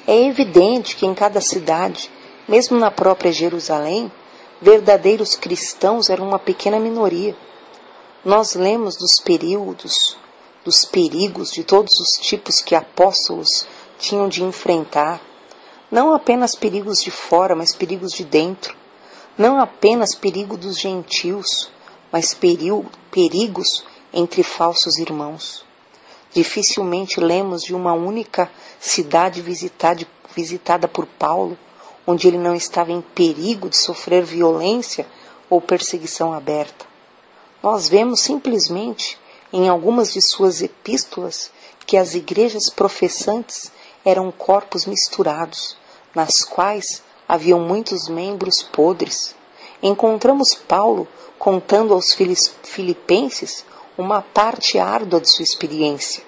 É evidente que em cada cidade, mesmo na própria Jerusalém, verdadeiros cristãos eram uma pequena minoria. Nós lemos dos perigos de todos os tipos que apóstolos tinham de enfrentar. Não apenas perigos de fora, mas perigos de dentro. Não apenas perigo dos gentios, mas perigos entre falsos irmãos. Dificilmente lemos de uma única cidade visitada por Paulo, onde ele não estava em perigo de sofrer violência ou perseguição aberta. Nós vemos simplesmente, em algumas de suas epístolas, que as igrejas professantes eram corpos misturados, nas quais haviam muitos membros podres. Encontramos Paulo contando aos filipenses uma parte árdua de sua experiência.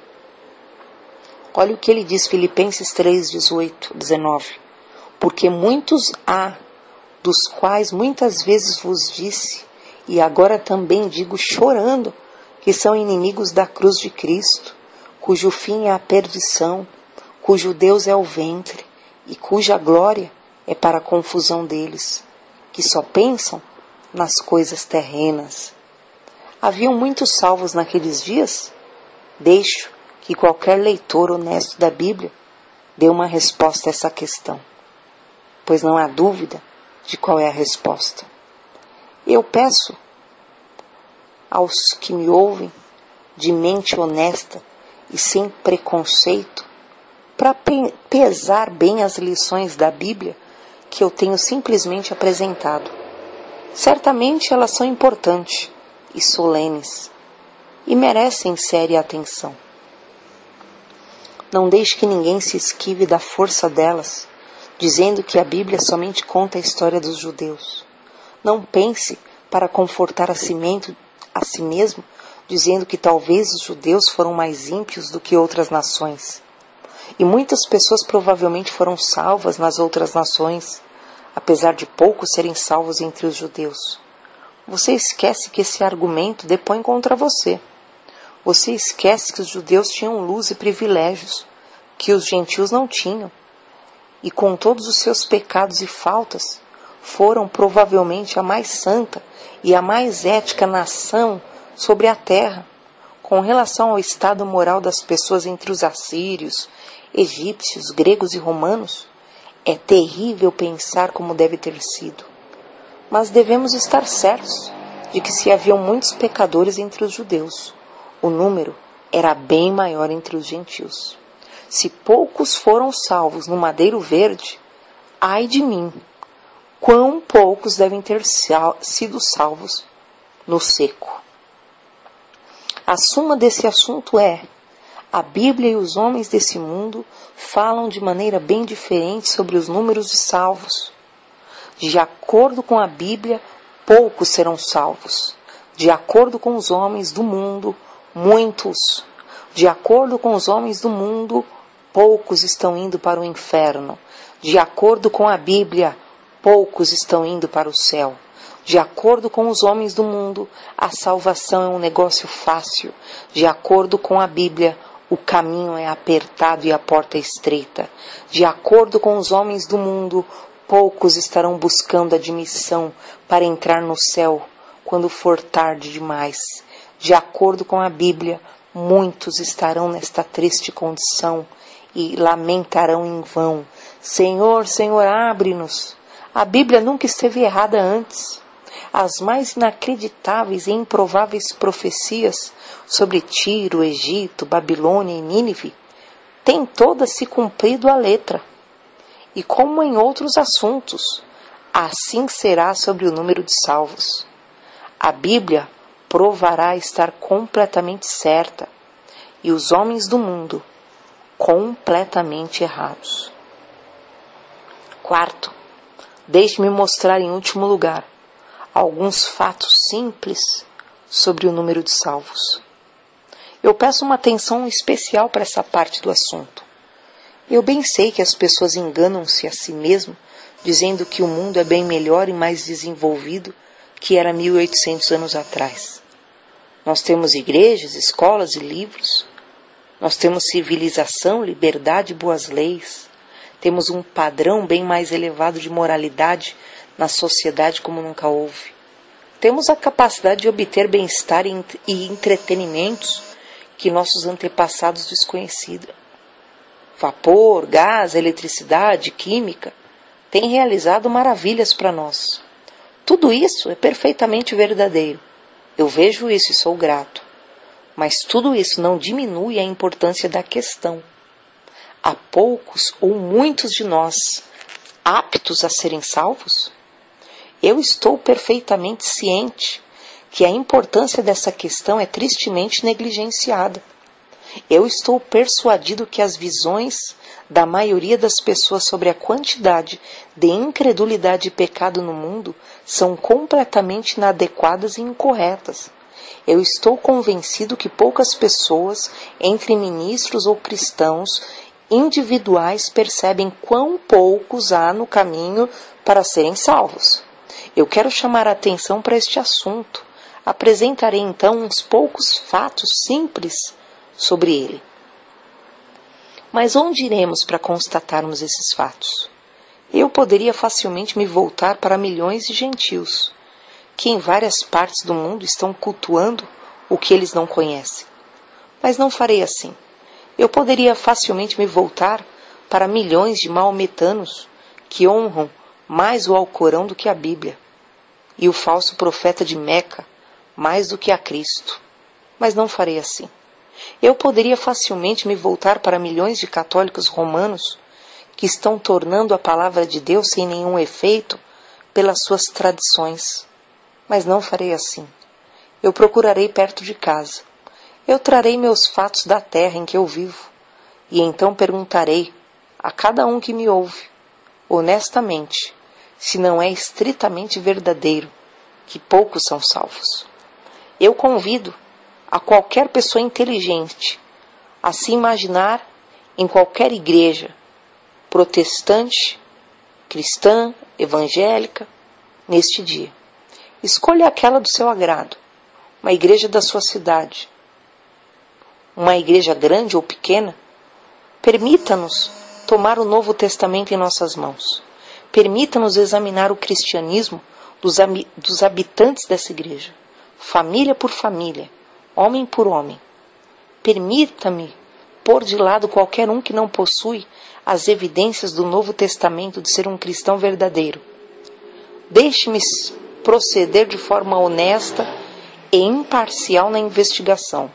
Olha o que ele diz, Filipenses 3, 18, 19. Porque muitos há, dos quais muitas vezes vos disse, e agora também digo chorando, que são inimigos da cruz de Cristo, cujo fim é a perdição, cujo Deus é o ventre, e cuja glória é para a confusão deles, que só pensam nas coisas terrenas. Haviam muitos salvos naqueles dias? Deixo que qualquer leitor honesto da Bíblia dê uma resposta a essa questão, pois não há dúvida de qual é a resposta. Eu peço aos que me ouvem, de mente honesta e sem preconceito, para pesar bem as lições da Bíblia que eu tenho simplesmente apresentado. Certamente elas são importantes e solenes e merecem séria atenção. Não deixe que ninguém se esquive da força delas, dizendo que a Bíblia somente conta a história dos judeus. Não pense, para confortar a si mesmo, dizendo que talvez os judeus foram mais ímpios do que outras nações. E muitas pessoas provavelmente foram salvas nas outras nações, apesar de poucos serem salvos entre os judeus. Você esquece que esse argumento depõe contra você. Você esquece que os judeus tinham luz e privilégios, que os gentios não tinham. E com todos os seus pecados e faltas, foram provavelmente a mais santa e a mais ética nação sobre a terra. Com relação ao estado moral das pessoas entre os assírios, egípcios, gregos e romanos, é terrível pensar como deve ter sido. Mas devemos estar certos de que se haviam muitos pecadores entre os judeus, o número era bem maior entre os gentios. Se poucos foram salvos no madeiro verde, ai de mim, quão poucos devem ter sido salvos no seco. A suma desse assunto é: a Bíblia e os homens desse mundo falam de maneira bem diferente sobre os números de salvos. De acordo com a Bíblia, poucos serão salvos. De acordo com os homens do mundo, muitos. De acordo com os homens do mundo, poucos estão indo para o inferno. De acordo com a Bíblia, poucos estão indo para o céu. De acordo com os homens do mundo, a salvação é um negócio fácil. De acordo com a Bíblia, o caminho é apertado e a porta é estreita. De acordo com os homens do mundo, poucos estarão buscando admissão para entrar no céu quando for tarde demais. De acordo com a Bíblia, muitos estarão nesta triste condição e lamentarão em vão: Senhor, Senhor, abre-nos. A Bíblia nunca esteve errada antes. As mais inacreditáveis e improváveis profecias sobre Tiro, Egito, Babilônia e Nínive têm todas se cumprido à letra. E como em outros assuntos, assim será sobre o número de salvos. A Bíblia provará estar completamente certa e os homens do mundo completamente errados. Quarto, deixe-me mostrar em último lugar alguns fatos simples sobre o número de salvos. Eu peço uma atenção especial para essa parte do assunto. Eu bem sei que as pessoas enganam-se a si mesmas, dizendo que o mundo é bem melhor e mais desenvolvido que era 1800 anos atrás. Nós temos igrejas, escolas e livros. Nós temos civilização, liberdade e boas leis. Temos um padrão bem mais elevado de moralidade na sociedade como nunca houve. Temos a capacidade de obter bem-estar e entretenimentos que nossos antepassados desconheciam. Vapor, gás, eletricidade, química têm realizado maravilhas para nós. Tudo isso é perfeitamente verdadeiro. Eu vejo isso e sou grato. Mas tudo isso não diminui a importância da questão. Há poucos ou muitos de nós aptos a serem salvos? Eu estou perfeitamente ciente que a importância dessa questão é tristemente negligenciada. Eu estou persuadido que as visões da maioria das pessoas sobre a quantidade de incredulidade e pecado no mundo são completamente inadequadas e incorretas. Eu estou convencido que poucas pessoas, entre ministros ou cristãos individuais, percebem quão poucos há no caminho para serem salvos. Eu quero chamar a atenção para este assunto. Apresentarei então uns poucos fatos simples sobre ele. Mas onde iremos para constatarmos esses fatos? Eu poderia facilmente me voltar para milhões de gentios, que em várias partes do mundo estão cultuando o que eles não conhecem. Mas não farei assim. Eu poderia facilmente me voltar para milhões de maometanos que honram mais o Alcorão do que a Bíblia, e o falso profeta de Meca mais do que a Cristo. Mas não farei assim. Eu poderia facilmente me voltar para milhões de católicos romanos que estão tornando a palavra de Deus sem nenhum efeito pelas suas tradições. Mas não farei assim. Eu procurarei perto de casa. Eu trarei meus fatos da terra em que eu vivo, e então perguntarei a cada um que me ouve, honestamente, se não é estritamente verdadeiro que poucos são salvos. Eu convido a qualquer pessoa inteligente a se imaginar em qualquer igreja, protestante, cristã, evangélica, neste dia. Escolha aquela do seu agrado, uma igreja da sua cidade, uma igreja grande ou pequena. Permita-nos tomar o Novo Testamento em nossas mãos. Permita-nos examinar o cristianismo dos habitantes dessa igreja, família por família, homem por homem. Permita-me pôr de lado qualquer um que não possui as evidências do Novo Testamento de ser um cristão verdadeiro. Deixe-me proceder de forma honesta e imparcial na investigação,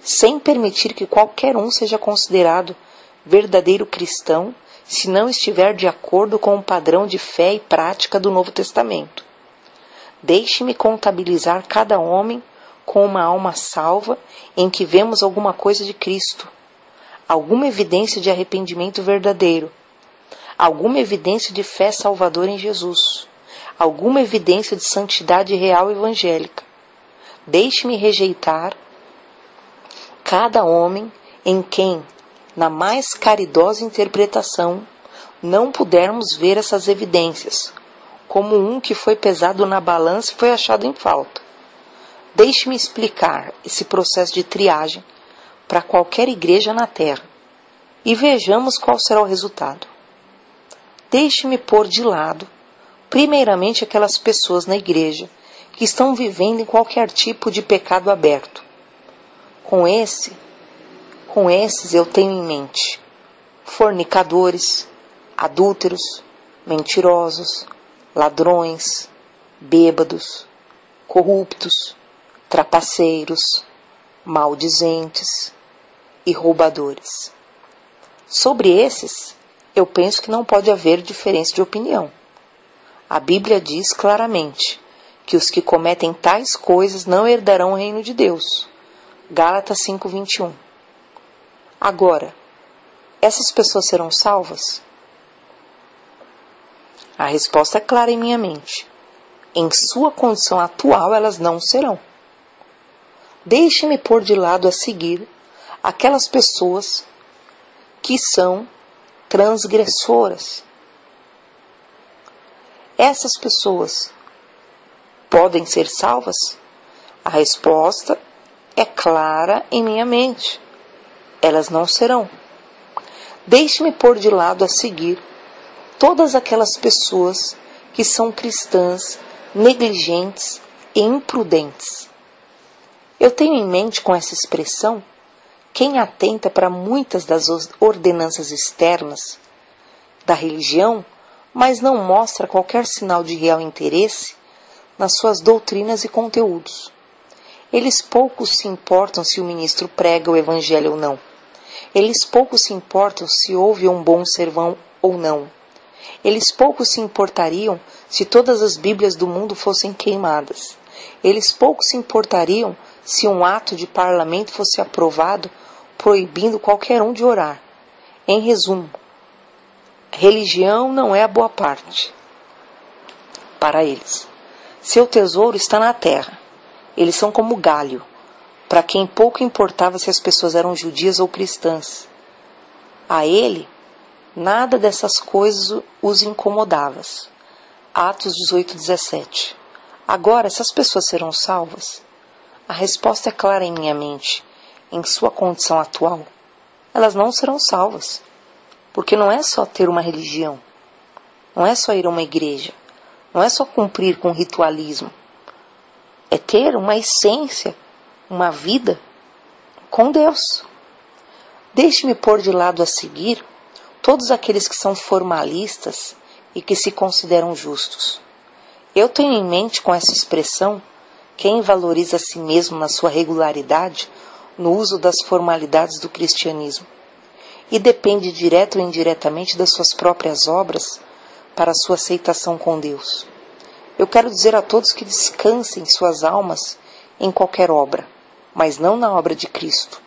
sem permitir que qualquer um seja considerado verdadeiro cristão se não estiver de acordo com o padrão de fé e prática do Novo Testamento. Deixe-me contabilizar cada homem com uma alma salva em que vemos alguma coisa de Cristo, alguma evidência de arrependimento verdadeiro, alguma evidência de fé salvadora em Jesus, alguma evidência de santidade real evangélica. Deixe-me rejeitar cada homem em quem, na mais caridosa interpretação, não pudermos ver essas evidências, como um que foi pesado na balança e foi achado em falta. Deixe-me explicar esse processo de triagem para qualquer igreja na Terra e vejamos qual será o resultado. Deixe-me pôr de lado, primeiramente, aquelas pessoas na igreja que estão vivendo em qualquer tipo de pecado aberto. Com esses eu tenho em mente fornicadores, adúlteros, mentirosos, ladrões, bêbados, corruptos, trapaceiros, maldizentes e roubadores. Sobre esses, eu penso que não pode haver diferença de opinião. A Bíblia diz claramente que os que cometem tais coisas não herdarão o reino de Deus. Gálatas 5:21. Agora, essas pessoas serão salvas? A resposta é clara em minha mente. Em sua condição atual, elas não serão. Deixe-me pôr de lado a seguir aquelas pessoas que são transgressoras. Essas pessoas podem ser salvas? A resposta é clara em minha mente. Elas não serão. Deixe-me pôr de lado a seguir todas aquelas pessoas que são cristãs, negligentes e imprudentes. Eu tenho em mente com essa expressão quem atenta para muitas das ordenanças externas da religião, mas não mostra qualquer sinal de real interesse nas suas doutrinas e conteúdos. Eles pouco se importam se o ministro prega o evangelho ou não. Eles pouco se importam se houve um bom sermão ou não. Eles pouco se importariam se todas as Bíblias do mundo fossem queimadas. Eles pouco se importariam se um ato de parlamento fosse aprovado proibindo qualquer um de orar. Em resumo, religião não é a boa parte para eles. Seu tesouro está na terra. Eles são como galho, para quem pouco importava se as pessoas eram judias ou cristãs. A ele, nada dessas coisas os incomodava. Atos 18:17. Agora, essas pessoas serão salvas? A resposta é clara em minha mente. Em sua condição atual, elas não serão salvas. Porque não é só ter uma religião. Não é só ir a uma igreja. Não é só cumprir com ritualismo. É ter uma essência, uma vida com Deus. Deixe-me pôr de lado a seguir todos aqueles que são formalistas e que se consideram justos. Eu tenho em mente com essa expressão quem valoriza a si mesmo na sua regularidade no uso das formalidades do cristianismo e depende direto ou indiretamente das suas próprias obras para a sua aceitação com Deus. Eu quero dizer a todos que descansem suas almas em qualquer obra, mas não na obra de Cristo,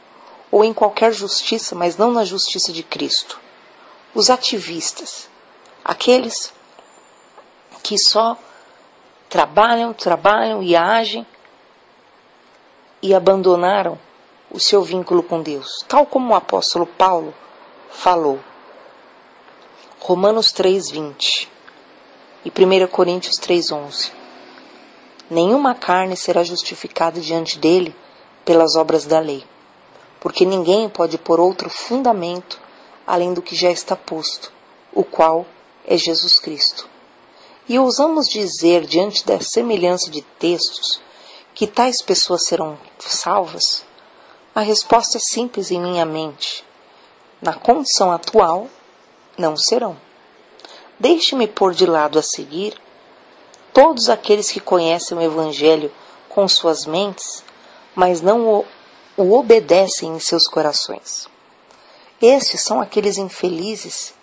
ou em qualquer justiça, mas não na justiça de Cristo. Os ativistas, aqueles que só trabalham e agem e abandonaram o seu vínculo com Deus, tal como o apóstolo Paulo falou. Romanos 3:20 e 1 Coríntios 3:11. Nenhuma carne será justificada diante dele pelas obras da lei, porque ninguém pode pôr outro fundamento além do que já está posto, o qual é Jesus Cristo. E ousamos dizer, diante da semelhança de textos, que tais pessoas serão salvas? A resposta é simples em minha mente. Na condição atual, não serão. Deixe-me pôr de lado a seguir todos aqueles que conhecem o Evangelho com suas mentes, mas não o obedecem em seus corações. Estes são aqueles infelizes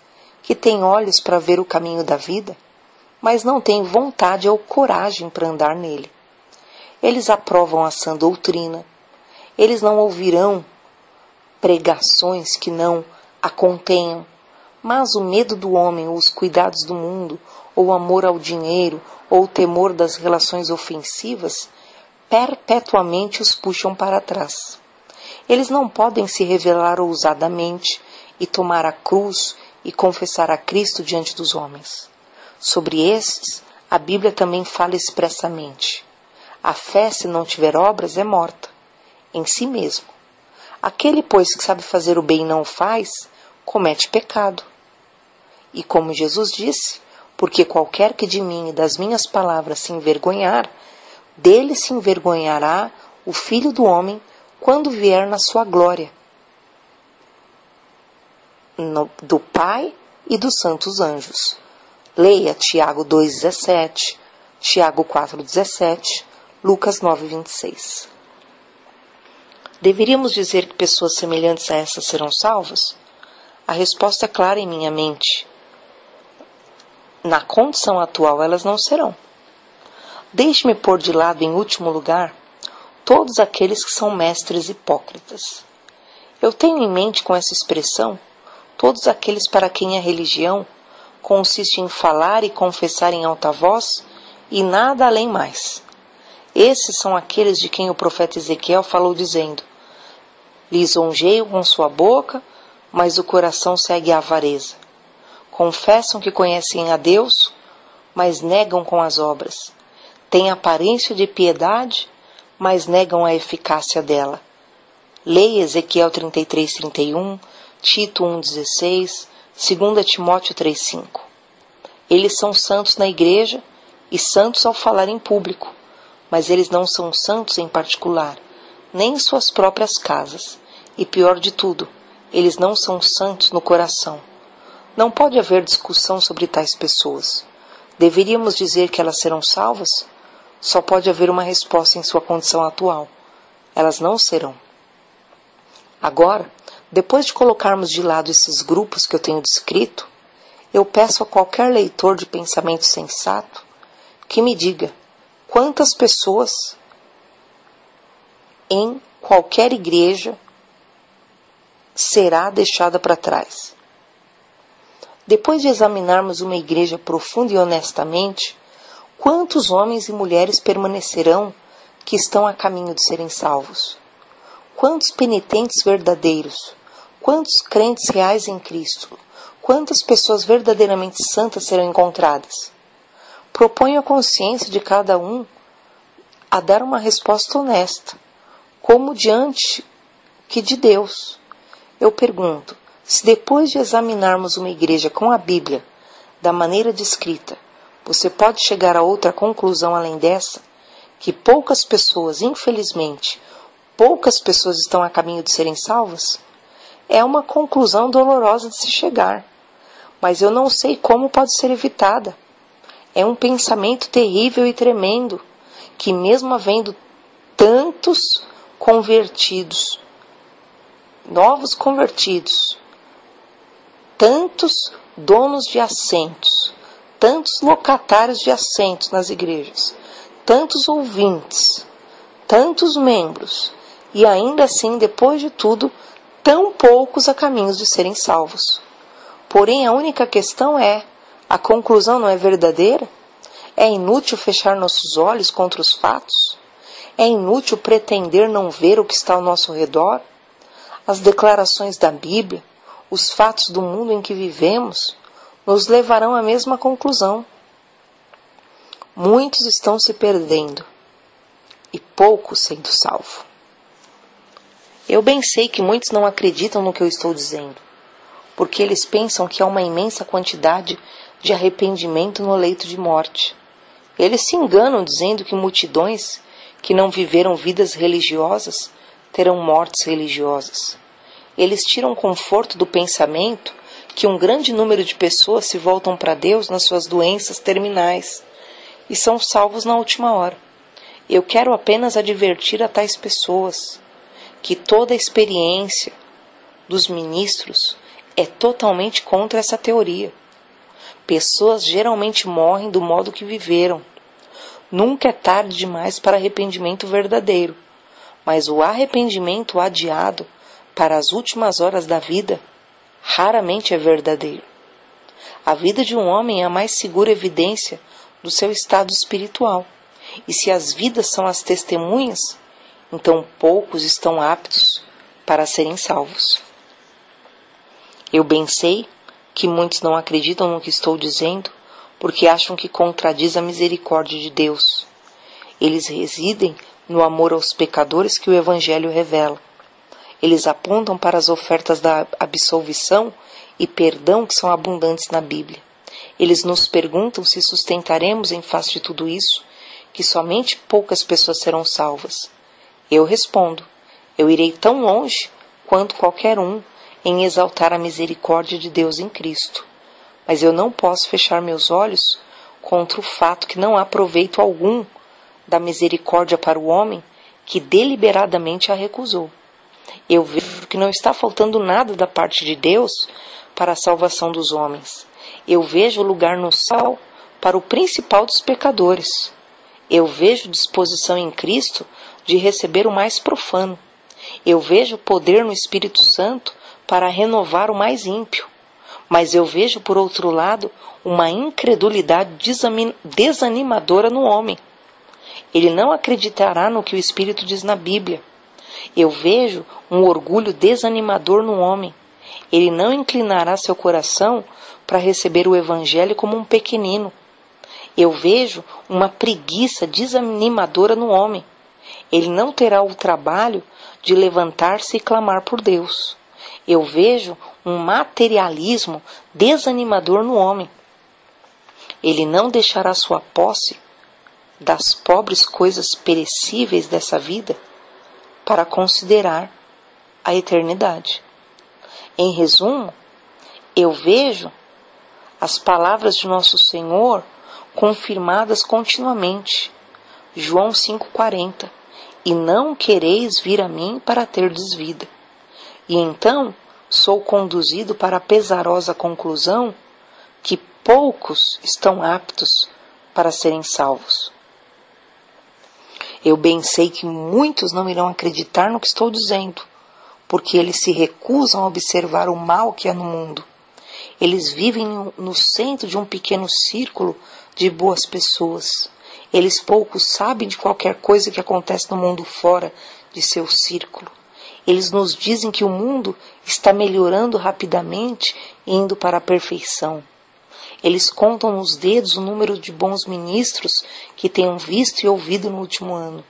que têm olhos para ver o caminho da vida, mas não têm vontade ou coragem para andar nele. Eles aprovam a sã doutrina, eles não ouvirão pregações que não a contenham, mas o medo do homem, ou os cuidados do mundo, ou o amor ao dinheiro, ou o temor das relações ofensivas, perpetuamente os puxam para trás. Eles não podem se revelar ousadamente e tomar a cruz e confessar a Cristo diante dos homens. Sobre estes, a Bíblia também fala expressamente: a fé, se não tiver obras, é morta, em si mesmo. Aquele, pois, que sabe fazer o bem e não o faz, comete pecado. E como Jesus disse, porque qualquer que de mim e das minhas palavras se envergonhar, dele se envergonhará o Filho do Homem quando vier na sua glória, do Pai e dos santos anjos. Leia Tiago 2,17, Tiago 4,17, Lucas 9,26. Deveríamos dizer que pessoas semelhantes a essas serão salvas? A resposta é clara em minha mente. Na condição atual, elas não serão. Deixe-me pôr de lado, em último lugar, todos aqueles que são mestres hipócritas. Eu tenho em mente com essa expressão todos aqueles para quem a religião consiste em falar e confessar em alta voz e nada além mais. Esses são aqueles de quem o profeta Ezequiel falou dizendo: lisonjeiam com sua boca, mas o coração segue a avareza. Confessam que conhecem a Deus, mas negam com as obras. Têm aparência de piedade, mas negam a eficácia dela. Leia Ezequiel 33:31, Tito 1:16, 2 Timóteo 3:5. Eles são santos na igreja e santos ao falar em público, mas eles não são santos em particular, nem em suas próprias casas. E pior de tudo, eles não são santos no coração. Não pode haver discussão sobre tais pessoas. Deveríamos dizer que elas serão salvas? Só pode haver uma resposta em sua condição atual: elas não serão. Agora, depois de colocarmos de lado esses grupos que eu tenho descrito, eu peço a qualquer leitor de pensamento sensato que me diga quantas pessoas em qualquer igreja será deixada para trás. Depois de examinarmos uma igreja profunda e honestamente, quantos homens e mulheres permanecerão que estão a caminho de serem salvos? Quantos penitentes verdadeiros? Quantos crentes reais em Cristo? Quantas pessoas verdadeiramente santas serão encontradas? Proponho a consciência de cada um a dar uma resposta honesta, como diante que de Deus. Eu pergunto, se depois de examinarmos uma igreja com a Bíblia, da maneira descrita, você pode chegar a outra conclusão além dessa, que poucas pessoas, infelizmente, poucas pessoas estão a caminho de serem salvas? É uma conclusão dolorosa de se chegar, mas eu não sei como pode ser evitada. É um pensamento terrível e tremendo, que mesmo havendo tantos convertidos, novos convertidos, tantos donos de assentos, tantos locatários de assentos nas igrejas, tantos ouvintes, tantos membros, e ainda assim, depois de tudo, tão poucos a caminhos de serem salvos. Porém, a única questão é: a conclusão não é verdadeira? É inútil fechar nossos olhos contra os fatos? É inútil pretender não ver o que está ao nosso redor? As declarações da Bíblia, os fatos do mundo em que vivemos, nos levarão à mesma conclusão. Muitos estão se perdendo e poucos sendo salvos. Eu bem sei que muitos não acreditam no que eu estou dizendo, porque eles pensam que há uma imensa quantidade de arrependimento no leito de morte. Eles se enganam dizendo que multidões que não viveram vidas religiosas terão mortes religiosas. Eles tiram conforto do pensamento que um grande número de pessoas se voltam para Deus nas suas doenças terminais e são salvos na última hora. Eu quero apenas advertir a tais pessoas que toda a experiência dos ministros é totalmente contra essa teoria. Pessoas geralmente morrem do modo que viveram. Nunca é tarde demais para arrependimento verdadeiro, mas o arrependimento adiado para as últimas horas da vida raramente é verdadeiro. A vida de um homem é a mais segura evidência do seu estado espiritual. E se as vidas são as testemunhas, então poucos estão aptos para serem salvos. Eu bem sei que muitos não acreditam no que estou dizendo, porque acham que contradiz a misericórdia de Deus. Eles residem no amor aos pecadores que o Evangelho revela. Eles apontam para as ofertas da absolvição e perdão que são abundantes na Bíblia. Eles nos perguntam se sustentaremos em face de tudo isso, que somente poucas pessoas serão salvas. Eu respondo, eu irei tão longe quanto qualquer um em exaltar a misericórdia de Deus em Cristo. Mas eu não posso fechar meus olhos contra o fato que não há proveito algum da misericórdia para o homem que deliberadamente a recusou. Eu vejo que não está faltando nada da parte de Deus para a salvação dos homens. Eu vejo lugar no céu para o principal dos pecadores. Eu vejo disposição em Cristo de receber o mais profano. Eu vejo poder no Espírito Santo para renovar o mais ímpio. Mas eu vejo, por outro lado, uma incredulidade desanimadora no homem. Ele não acreditará no que o Espírito diz na Bíblia. Eu vejo um orgulho desanimador no homem. Ele não inclinará seu coração para receber o Evangelho como um pequenino. Eu vejo uma preguiça desanimadora no homem. Ele não terá o trabalho de levantar-se e clamar por Deus. Eu vejo um materialismo desanimador no homem. Ele não deixará sua posse das pobres coisas perecíveis dessa vida para considerar a eternidade. Em resumo, eu vejo as palavras de nosso Senhor confirmadas continuamente. João 5,40. E não quereis vir a mim para terdes vida. E então sou conduzido para a pesarosa conclusão que poucos estão aptos para serem salvos. Eu bem sei que muitos não irão acreditar no que estou dizendo, porque eles se recusam a observar o mal que há no mundo. Eles vivem no centro de um pequeno círculo de boas pessoas. Eles poucos sabem de qualquer coisa que acontece no mundo fora de seu círculo. Eles nos dizem que o mundo está melhorando rapidamente e indo para a perfeição. Eles contam nos dedos o número de bons ministros que tenham visto e ouvido no último ano.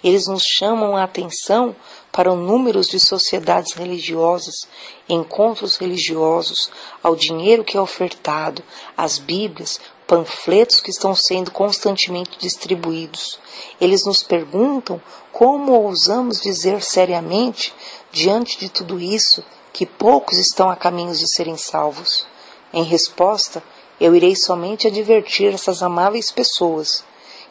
Eles nos chamam a atenção para o número de sociedades religiosas, encontros religiosos, ao dinheiro que é ofertado, às Bíblias, panfletos que estão sendo constantemente distribuídos. Eles nos perguntam como ousamos dizer seriamente, diante de tudo isso, que poucos estão a caminho de serem salvos. Em resposta, eu irei somente advertir essas amáveis pessoas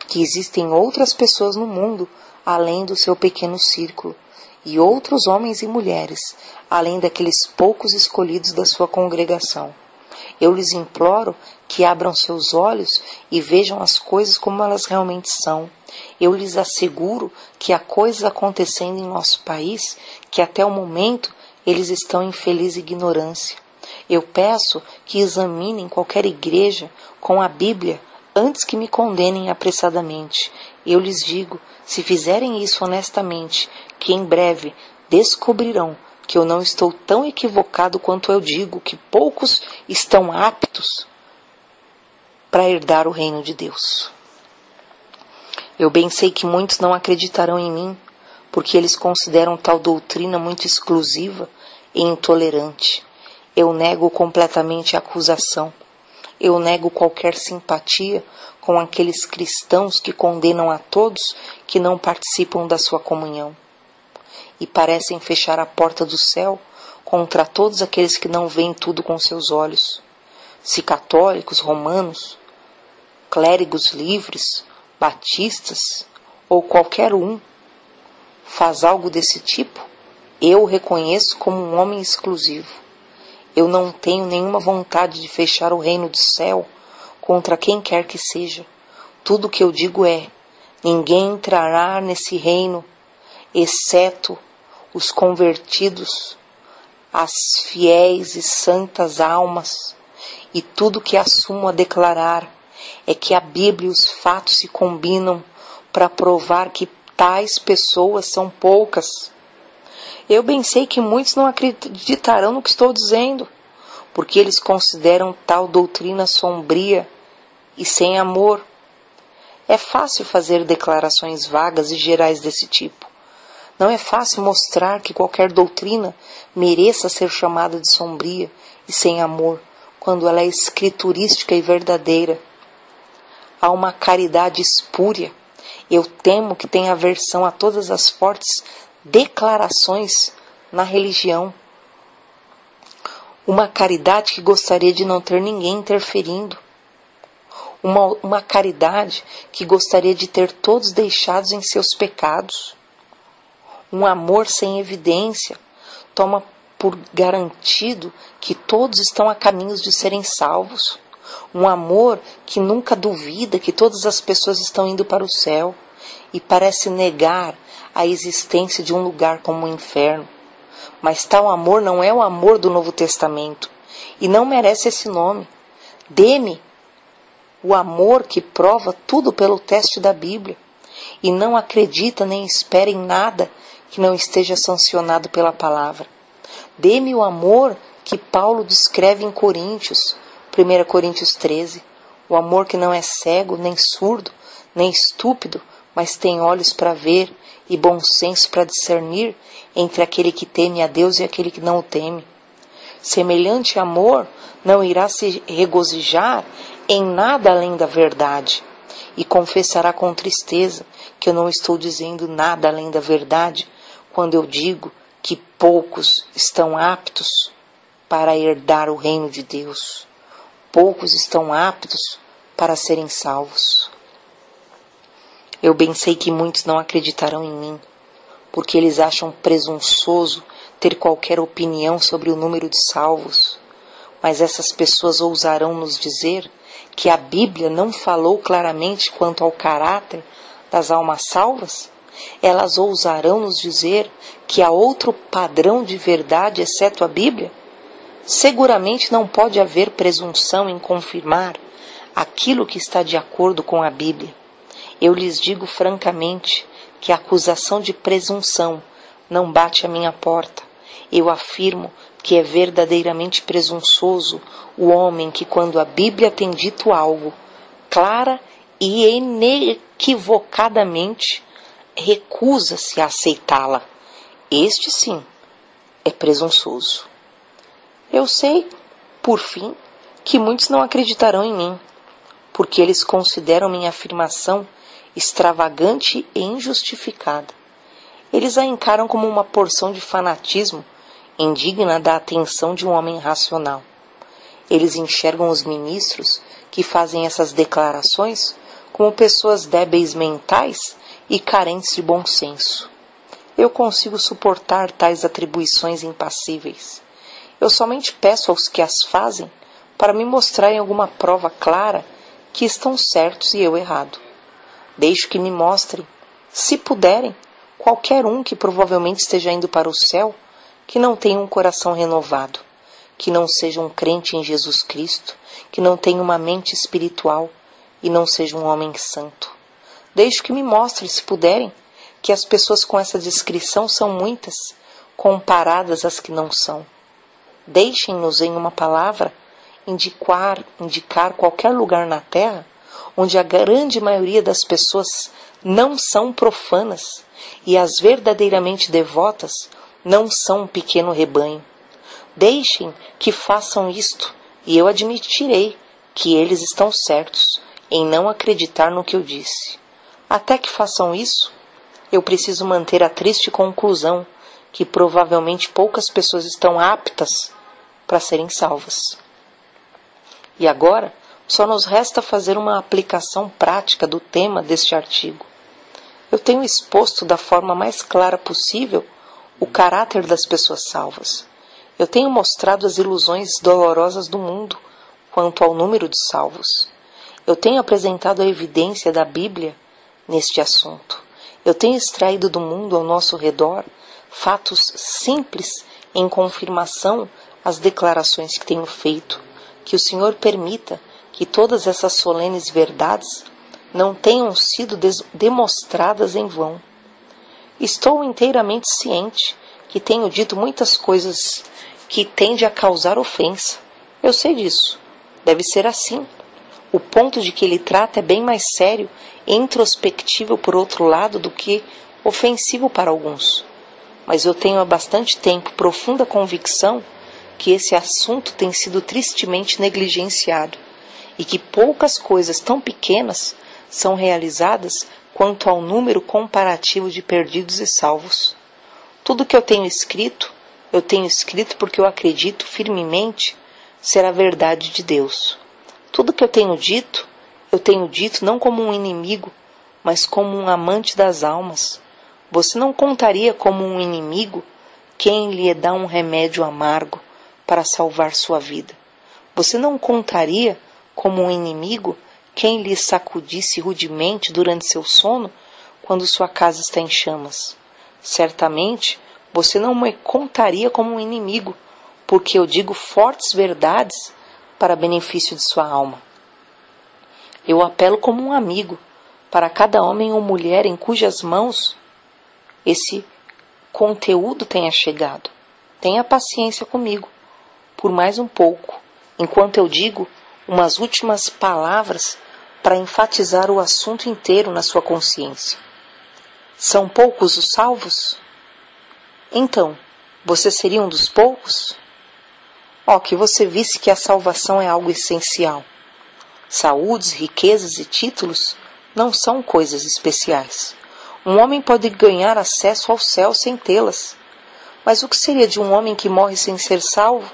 que existem outras pessoas no mundo além do seu pequeno círculo, e outros homens e mulheres, além daqueles poucos escolhidos da sua congregação. Eu lhes imploro que abram seus olhos e vejam as coisas como elas realmente são. Eu lhes asseguro que há coisas acontecendo em nosso país que até o momento eles estão em feliz ignorância. Eu peço que examinem qualquer igreja com a Bíblia antes que me condenem apressadamente. Eu lhes digo, se fizerem isso honestamente, que em breve descobrirão que eu não estou tão equivocado quanto eu digo que poucos estão aptos para herdar o reino de Deus. Eu bem sei que muitos não acreditarão em mim, porque eles consideram tal doutrina muito exclusiva e intolerante. Eu nego completamente a acusação. Eu nego qualquer simpatia com aqueles cristãos que condenam a todos que não participam da sua comunhão e parecem fechar a porta do céu contra todos aqueles que não veem tudo com seus olhos. Se católicos, romanos, clérigos livres, batistas ou qualquer um faz algo desse tipo, eu o reconheço como um homem exclusivo. Eu não tenho nenhuma vontade de fechar o reino do céu contra quem quer que seja. Tudo o que eu digo é, ninguém entrará nesse reino, exceto os convertidos, as fiéis e santas almas. E tudo que assumo a declarar é que a Bíblia e os fatos se combinam para provar que tais pessoas são poucas. Eu bem sei que muitos não acreditarão no que estou dizendo, porque eles consideram tal doutrina sombria e sem amor. É fácil fazer declarações vagas e gerais desse tipo. Não é fácil mostrar que qualquer doutrina mereça ser chamada de sombria e sem amor, quando ela é escriturística e verdadeira. Há uma caridade espúria. Eu temo que tenha aversão a todas as fortes declarações na religião. Uma caridade que gostaria de não ter ninguém interferindo. Uma caridade que gostaria de ter todos deixados em seus pecados. Um amor sem evidência toma por garantido que todos estão a caminhos de serem salvos. Um amor que nunca duvida que todas as pessoas estão indo para o céu e parece negar a existência de um lugar como o inferno. Mas tal amor não é o amor do Novo Testamento e não merece esse nome. Dê-me o amor que prova tudo pelo teste da Bíblia e não acredita nem espera em nada que não esteja sancionado pela palavra. Dê-me o amor que Paulo descreve em Coríntios, 1 Coríntios 13, o amor que não é cego, nem surdo, nem estúpido, mas tem olhos para ver e bom senso para discernir entre aquele que teme a Deus e aquele que não o teme. Semelhante amor não irá se regozijar em nada além da verdade, e confessará com tristeza que eu não estou dizendo nada além da verdade, quando eu digo que poucos estão aptos para herdar o reino de Deus. Poucos estão aptos para serem salvos. Eu bem sei que muitos não acreditarão em mim, porque eles acham presunçoso ter qualquer opinião sobre o número de salvos. Mas essas pessoas ousarão nos dizer que a Bíblia não falou claramente quanto ao caráter das almas salvas? Elas ousarão nos dizer que há outro padrão de verdade exceto a Bíblia? Seguramente não pode haver presunção em confirmar aquilo que está de acordo com a Bíblia. Eu lhes digo francamente que a acusação de presunção não bate à minha porta. Eu afirmo que é verdadeiramente presunçoso o homem que, quando a Bíblia tem dito algo, clara e inequivocadamente, recusa-se a aceitá-la. Este, sim, é presunçoso. Eu sei, por fim, que muitos não acreditarão em mim, porque eles consideram minha afirmação extravagante e injustificada. Eles a encaram como uma porção de fanatismo indigna da atenção de um homem racional. Eles enxergam os ministros que fazem essas declarações como pessoas débeis mentais e carentes de bom senso. Eu consigo suportar tais atribuições impassíveis. Eu somente peço aos que as fazem para me mostrarem alguma prova clara que estão certos e eu errado. Deixo que me mostrem, se puderem, qualquer um que provavelmente esteja indo para o céu, que não tenha um coração renovado, que não seja um crente em Jesus Cristo, que não tenha uma mente espiritual e não seja um homem santo. Deixo que me mostrem, se puderem, que as pessoas com essa descrição são muitas, comparadas às que não são. Deixem-nos, em uma palavra, indicar qualquer lugar na terra onde a grande maioria das pessoas não são profanas e as verdadeiramente devotas não são um pequeno rebanho. Deixem que façam isto e eu admitirei que eles estão certos em não acreditar no que eu disse. Até que façam isso, eu preciso manter a triste conclusão que provavelmente poucas pessoas estão aptas para serem salvas. E agora, só nos resta fazer uma aplicação prática do tema deste artigo. Eu tenho exposto da forma mais clara possível o caráter das pessoas salvas. Eu tenho mostrado as ilusões dolorosas do mundo quanto ao número de salvos. Eu tenho apresentado a evidência da Bíblia neste assunto. Eu tenho extraído do mundo ao nosso redor fatos simples em confirmação às declarações que tenho feito. Que o Senhor permita que todas essas solenes verdades não tenham sido demonstradas em vão. Estou inteiramente ciente que tenho dito muitas coisas que tendem a causar ofensa. Eu sei disso. Deve ser assim. O ponto de que ele trata é bem mais sério e introspectivo por outro lado do que ofensivo para alguns. Mas eu tenho há bastante tempo profunda convicção que esse assunto tem sido tristemente negligenciado e que poucas coisas tão pequenas são realizadas quanto ao número comparativo de perdidos e salvos. Tudo que eu tenho escrito porque eu acredito firmemente ser a verdade de Deus. Tudo que eu tenho dito não como um inimigo, mas como um amante das almas. Você não contaria como um inimigo quem lhe dá um remédio amargo para salvar sua vida. Você não contaria como um inimigo quem lhe sacudisse rudemente durante seu sono quando sua casa está em chamas. Certamente, você não me contaria como um inimigo, porque eu digo fortes verdades para benefício de sua alma. Eu apelo como um amigo para cada homem ou mulher em cujas mãos esse conteúdo tenha chegado. Tenha paciência comigo, por mais um pouco, enquanto eu digo umas últimas palavras para enfatizar o assunto inteiro na sua consciência. São poucos os salvos? Então, você seria um dos poucos? Que você visse que a salvação é algo essencial. Saúdes, riquezas e títulos não são coisas especiais. Um homem pode ganhar acesso ao céu sem tê-las. Mas o que seria de um homem que morre sem ser salvo?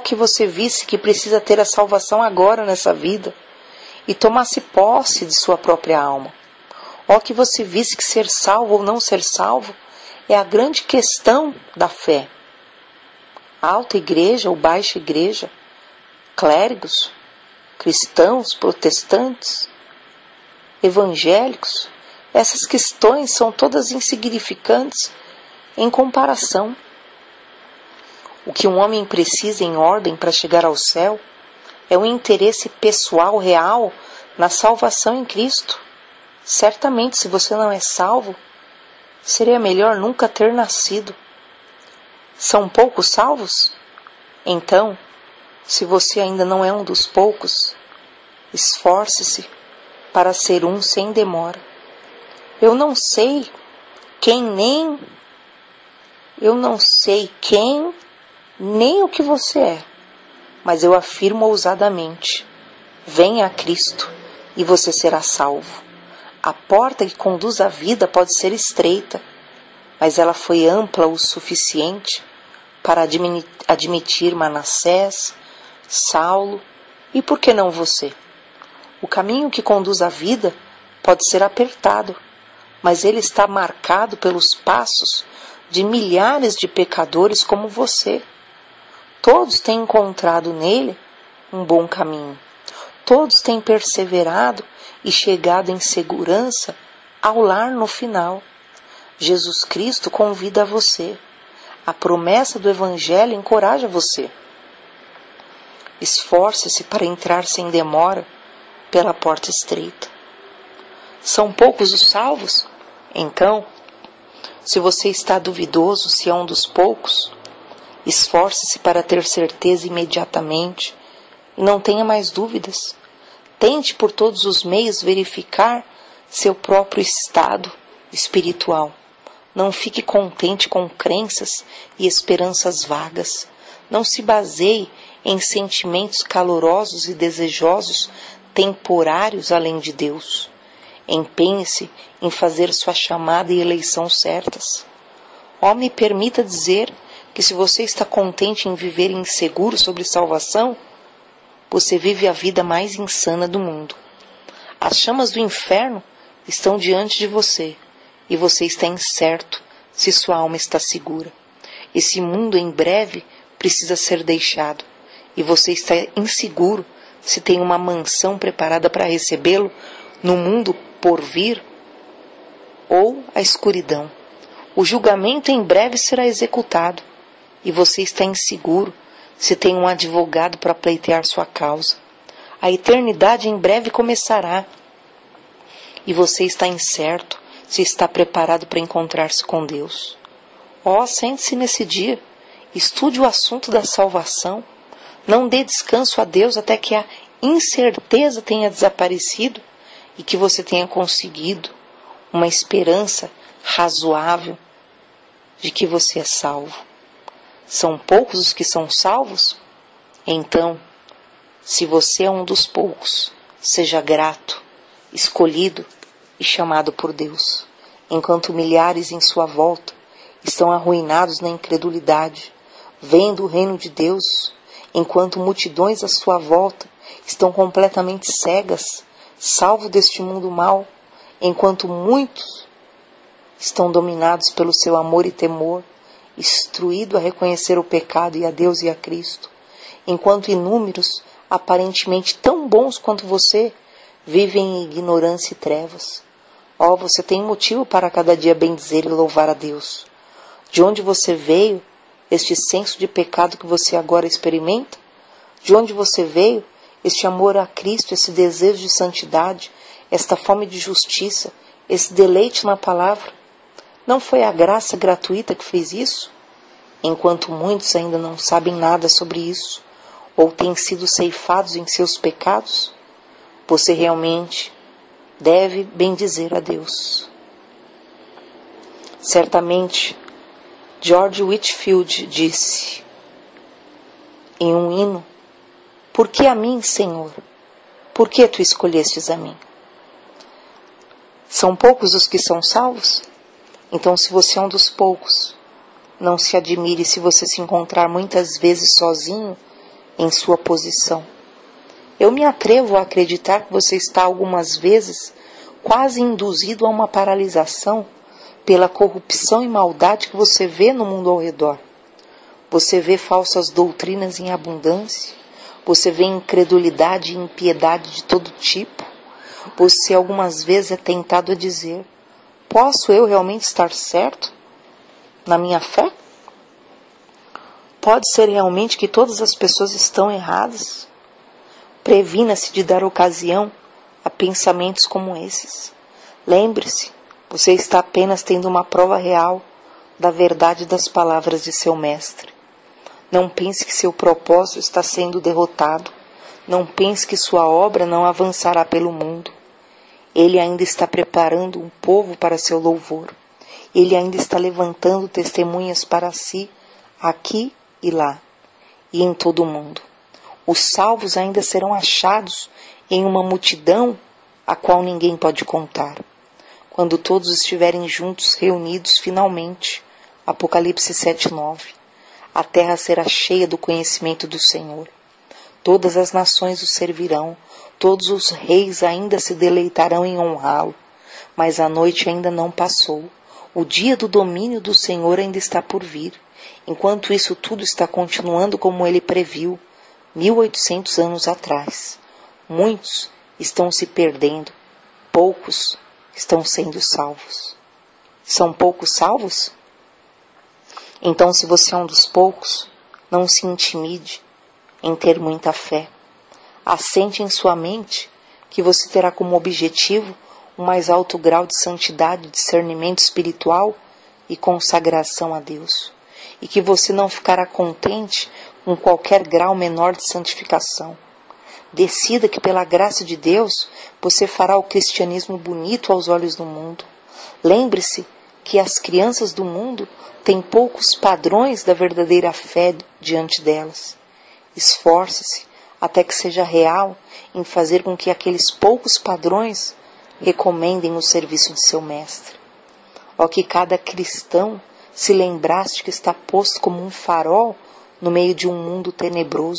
Que você visse que precisa ter a salvação agora nessa vida e tomasse posse de sua própria alma. Que você visse que ser salvo ou não ser salvo é a grande questão da fé. Alta igreja ou baixa igreja, clérigos, cristãos, protestantes, evangélicos, essas questões são todas insignificantes em comparação. O que um homem precisa em ordem para chegar ao céu é um interesse pessoal real na salvação em Cristo. Certamente, se você não é salvo, seria melhor nunca ter nascido. São poucos salvos? Então, se você ainda não é um dos poucos, esforce-se para ser um sem demora. Eu não sei quem nem o que você é, mas eu afirmo ousadamente: venha a Cristo e você será salvo. A porta que conduz à vida pode ser estreita, mas ela foi ampla o suficiente para admitir Manassés, Saulo e por que não você? O caminho que conduz à vida pode ser apertado, mas ele está marcado pelos passos de milhares de pecadores como você. Todos têm encontrado nele um bom caminho. Todos têm perseverado e chegado em segurança ao lar no final. Jesus Cristo convida você. A promessa do Evangelho encoraja você. Esforce-se para entrar sem demora pela porta estreita. São poucos os salvos? Então, se você está duvidoso se é um dos poucos, esforce-se para ter certeza imediatamente e não tenha mais dúvidas. Tente por todos os meios verificar seu próprio estado espiritual. Não fique contente com crenças e esperanças vagas. Não se baseie em sentimentos calorosos e desejosos temporários além de Deus. Empenhe-se em fazer sua chamada e eleição certas. Me permita dizer que se você está contente em viver inseguro sobre salvação, você vive a vida mais insana do mundo. As chamas do inferno estão diante de você e você está incerto se sua alma está segura. Esse mundo em breve precisa ser deixado e você está inseguro se tem uma mansão preparada para recebê-lo no mundo por vir ou a escuridão. O julgamento em breve será executado e você está inseguro se tem um advogado para pleitear sua causa. A eternidade em breve começará. E você está incerto se está preparado para encontrar-se com Deus. Sente-se nesse dia. Estude o assunto da salvação. Não dê descanso a Deus até que a incerteza tenha desaparecido e que você tenha conseguido uma esperança razoável de que você é salvo. São poucos os que são salvos? Então, se você é um dos poucos, seja grato, escolhido e chamado por Deus, enquanto milhares em sua volta estão arruinados na incredulidade, vendo o reino de Deus, enquanto multidões à sua volta estão completamente cegas, salvo deste mundo mau, enquanto muitos estão dominados pelo seu amor e temor, instruído a reconhecer o pecado e a Deus e a Cristo, enquanto inúmeros, aparentemente tão bons quanto você, vivem em ignorância e trevas. Você tem motivo para cada dia bendizer e louvar a Deus. De onde você veio, este senso de pecado que você agora experimenta? De onde você veio, este amor a Cristo, esse desejo de santidade, esta fome de justiça, esse deleite na palavra? Não foi a graça gratuita que fez isso? Enquanto muitos ainda não sabem nada sobre isso, ou têm sido ceifados em seus pecados, você realmente deve bendizer a Deus. Certamente, George Whitefield disse em um hino: por que a mim, Senhor? Por que tu escolhestes a mim? São poucos os que são salvos? Então, se você é um dos poucos, não se admire se você se encontrar muitas vezes sozinho em sua posição. Eu me atrevo a acreditar que você está algumas vezes quase induzido a uma paralisação pela corrupção e maldade que você vê no mundo ao redor. Você vê falsas doutrinas em abundância, você vê incredulidade e impiedade de todo tipo. Você algumas vezes é tentado a dizer: posso eu realmente estar certo na minha fé? Pode ser realmente que todas as pessoas estão erradas? Previna-se de dar ocasião a pensamentos como esses. Lembre-se, você está apenas tendo uma prova real da verdade das palavras de seu mestre. Não pense que seu propósito está sendo derrotado. Não pense que sua obra não avançará pelo mundo. Ele ainda está preparando um povo para seu louvor. Ele ainda está levantando testemunhas para si, aqui e lá, e em todo o mundo. Os salvos ainda serão achados em uma multidão a qual ninguém pode contar. Quando todos estiverem juntos, reunidos finalmente, Apocalipse 7:9, a terra será cheia do conhecimento do Senhor. Todas as nações o servirão, todos os reis ainda se deleitarão em honrá-lo, mas a noite ainda não passou. O dia do domínio do Senhor ainda está por vir. Enquanto isso tudo está continuando como ele previu, 1800 anos atrás. Muitos estão se perdendo, poucos estão sendo salvos. São poucos salvos? Então, se você é um dos poucos, não se intimide em ter muita fé. Assente em sua mente que você terá como objetivo um mais alto grau de santidade, discernimento espiritual e consagração a Deus. E que você não ficará contente com qualquer grau menor de santificação. Decida que pela graça de Deus você fará o cristianismo bonito aos olhos do mundo. Lembre-se que as crianças do mundo têm poucos padrões da verdadeira fé diante delas. Esforce-se até que seja real em fazer com que aqueles poucos padrões recomendem o serviço de seu mestre. Que cada cristão se lembrasse que está posto como um farol no meio de um mundo tenebroso.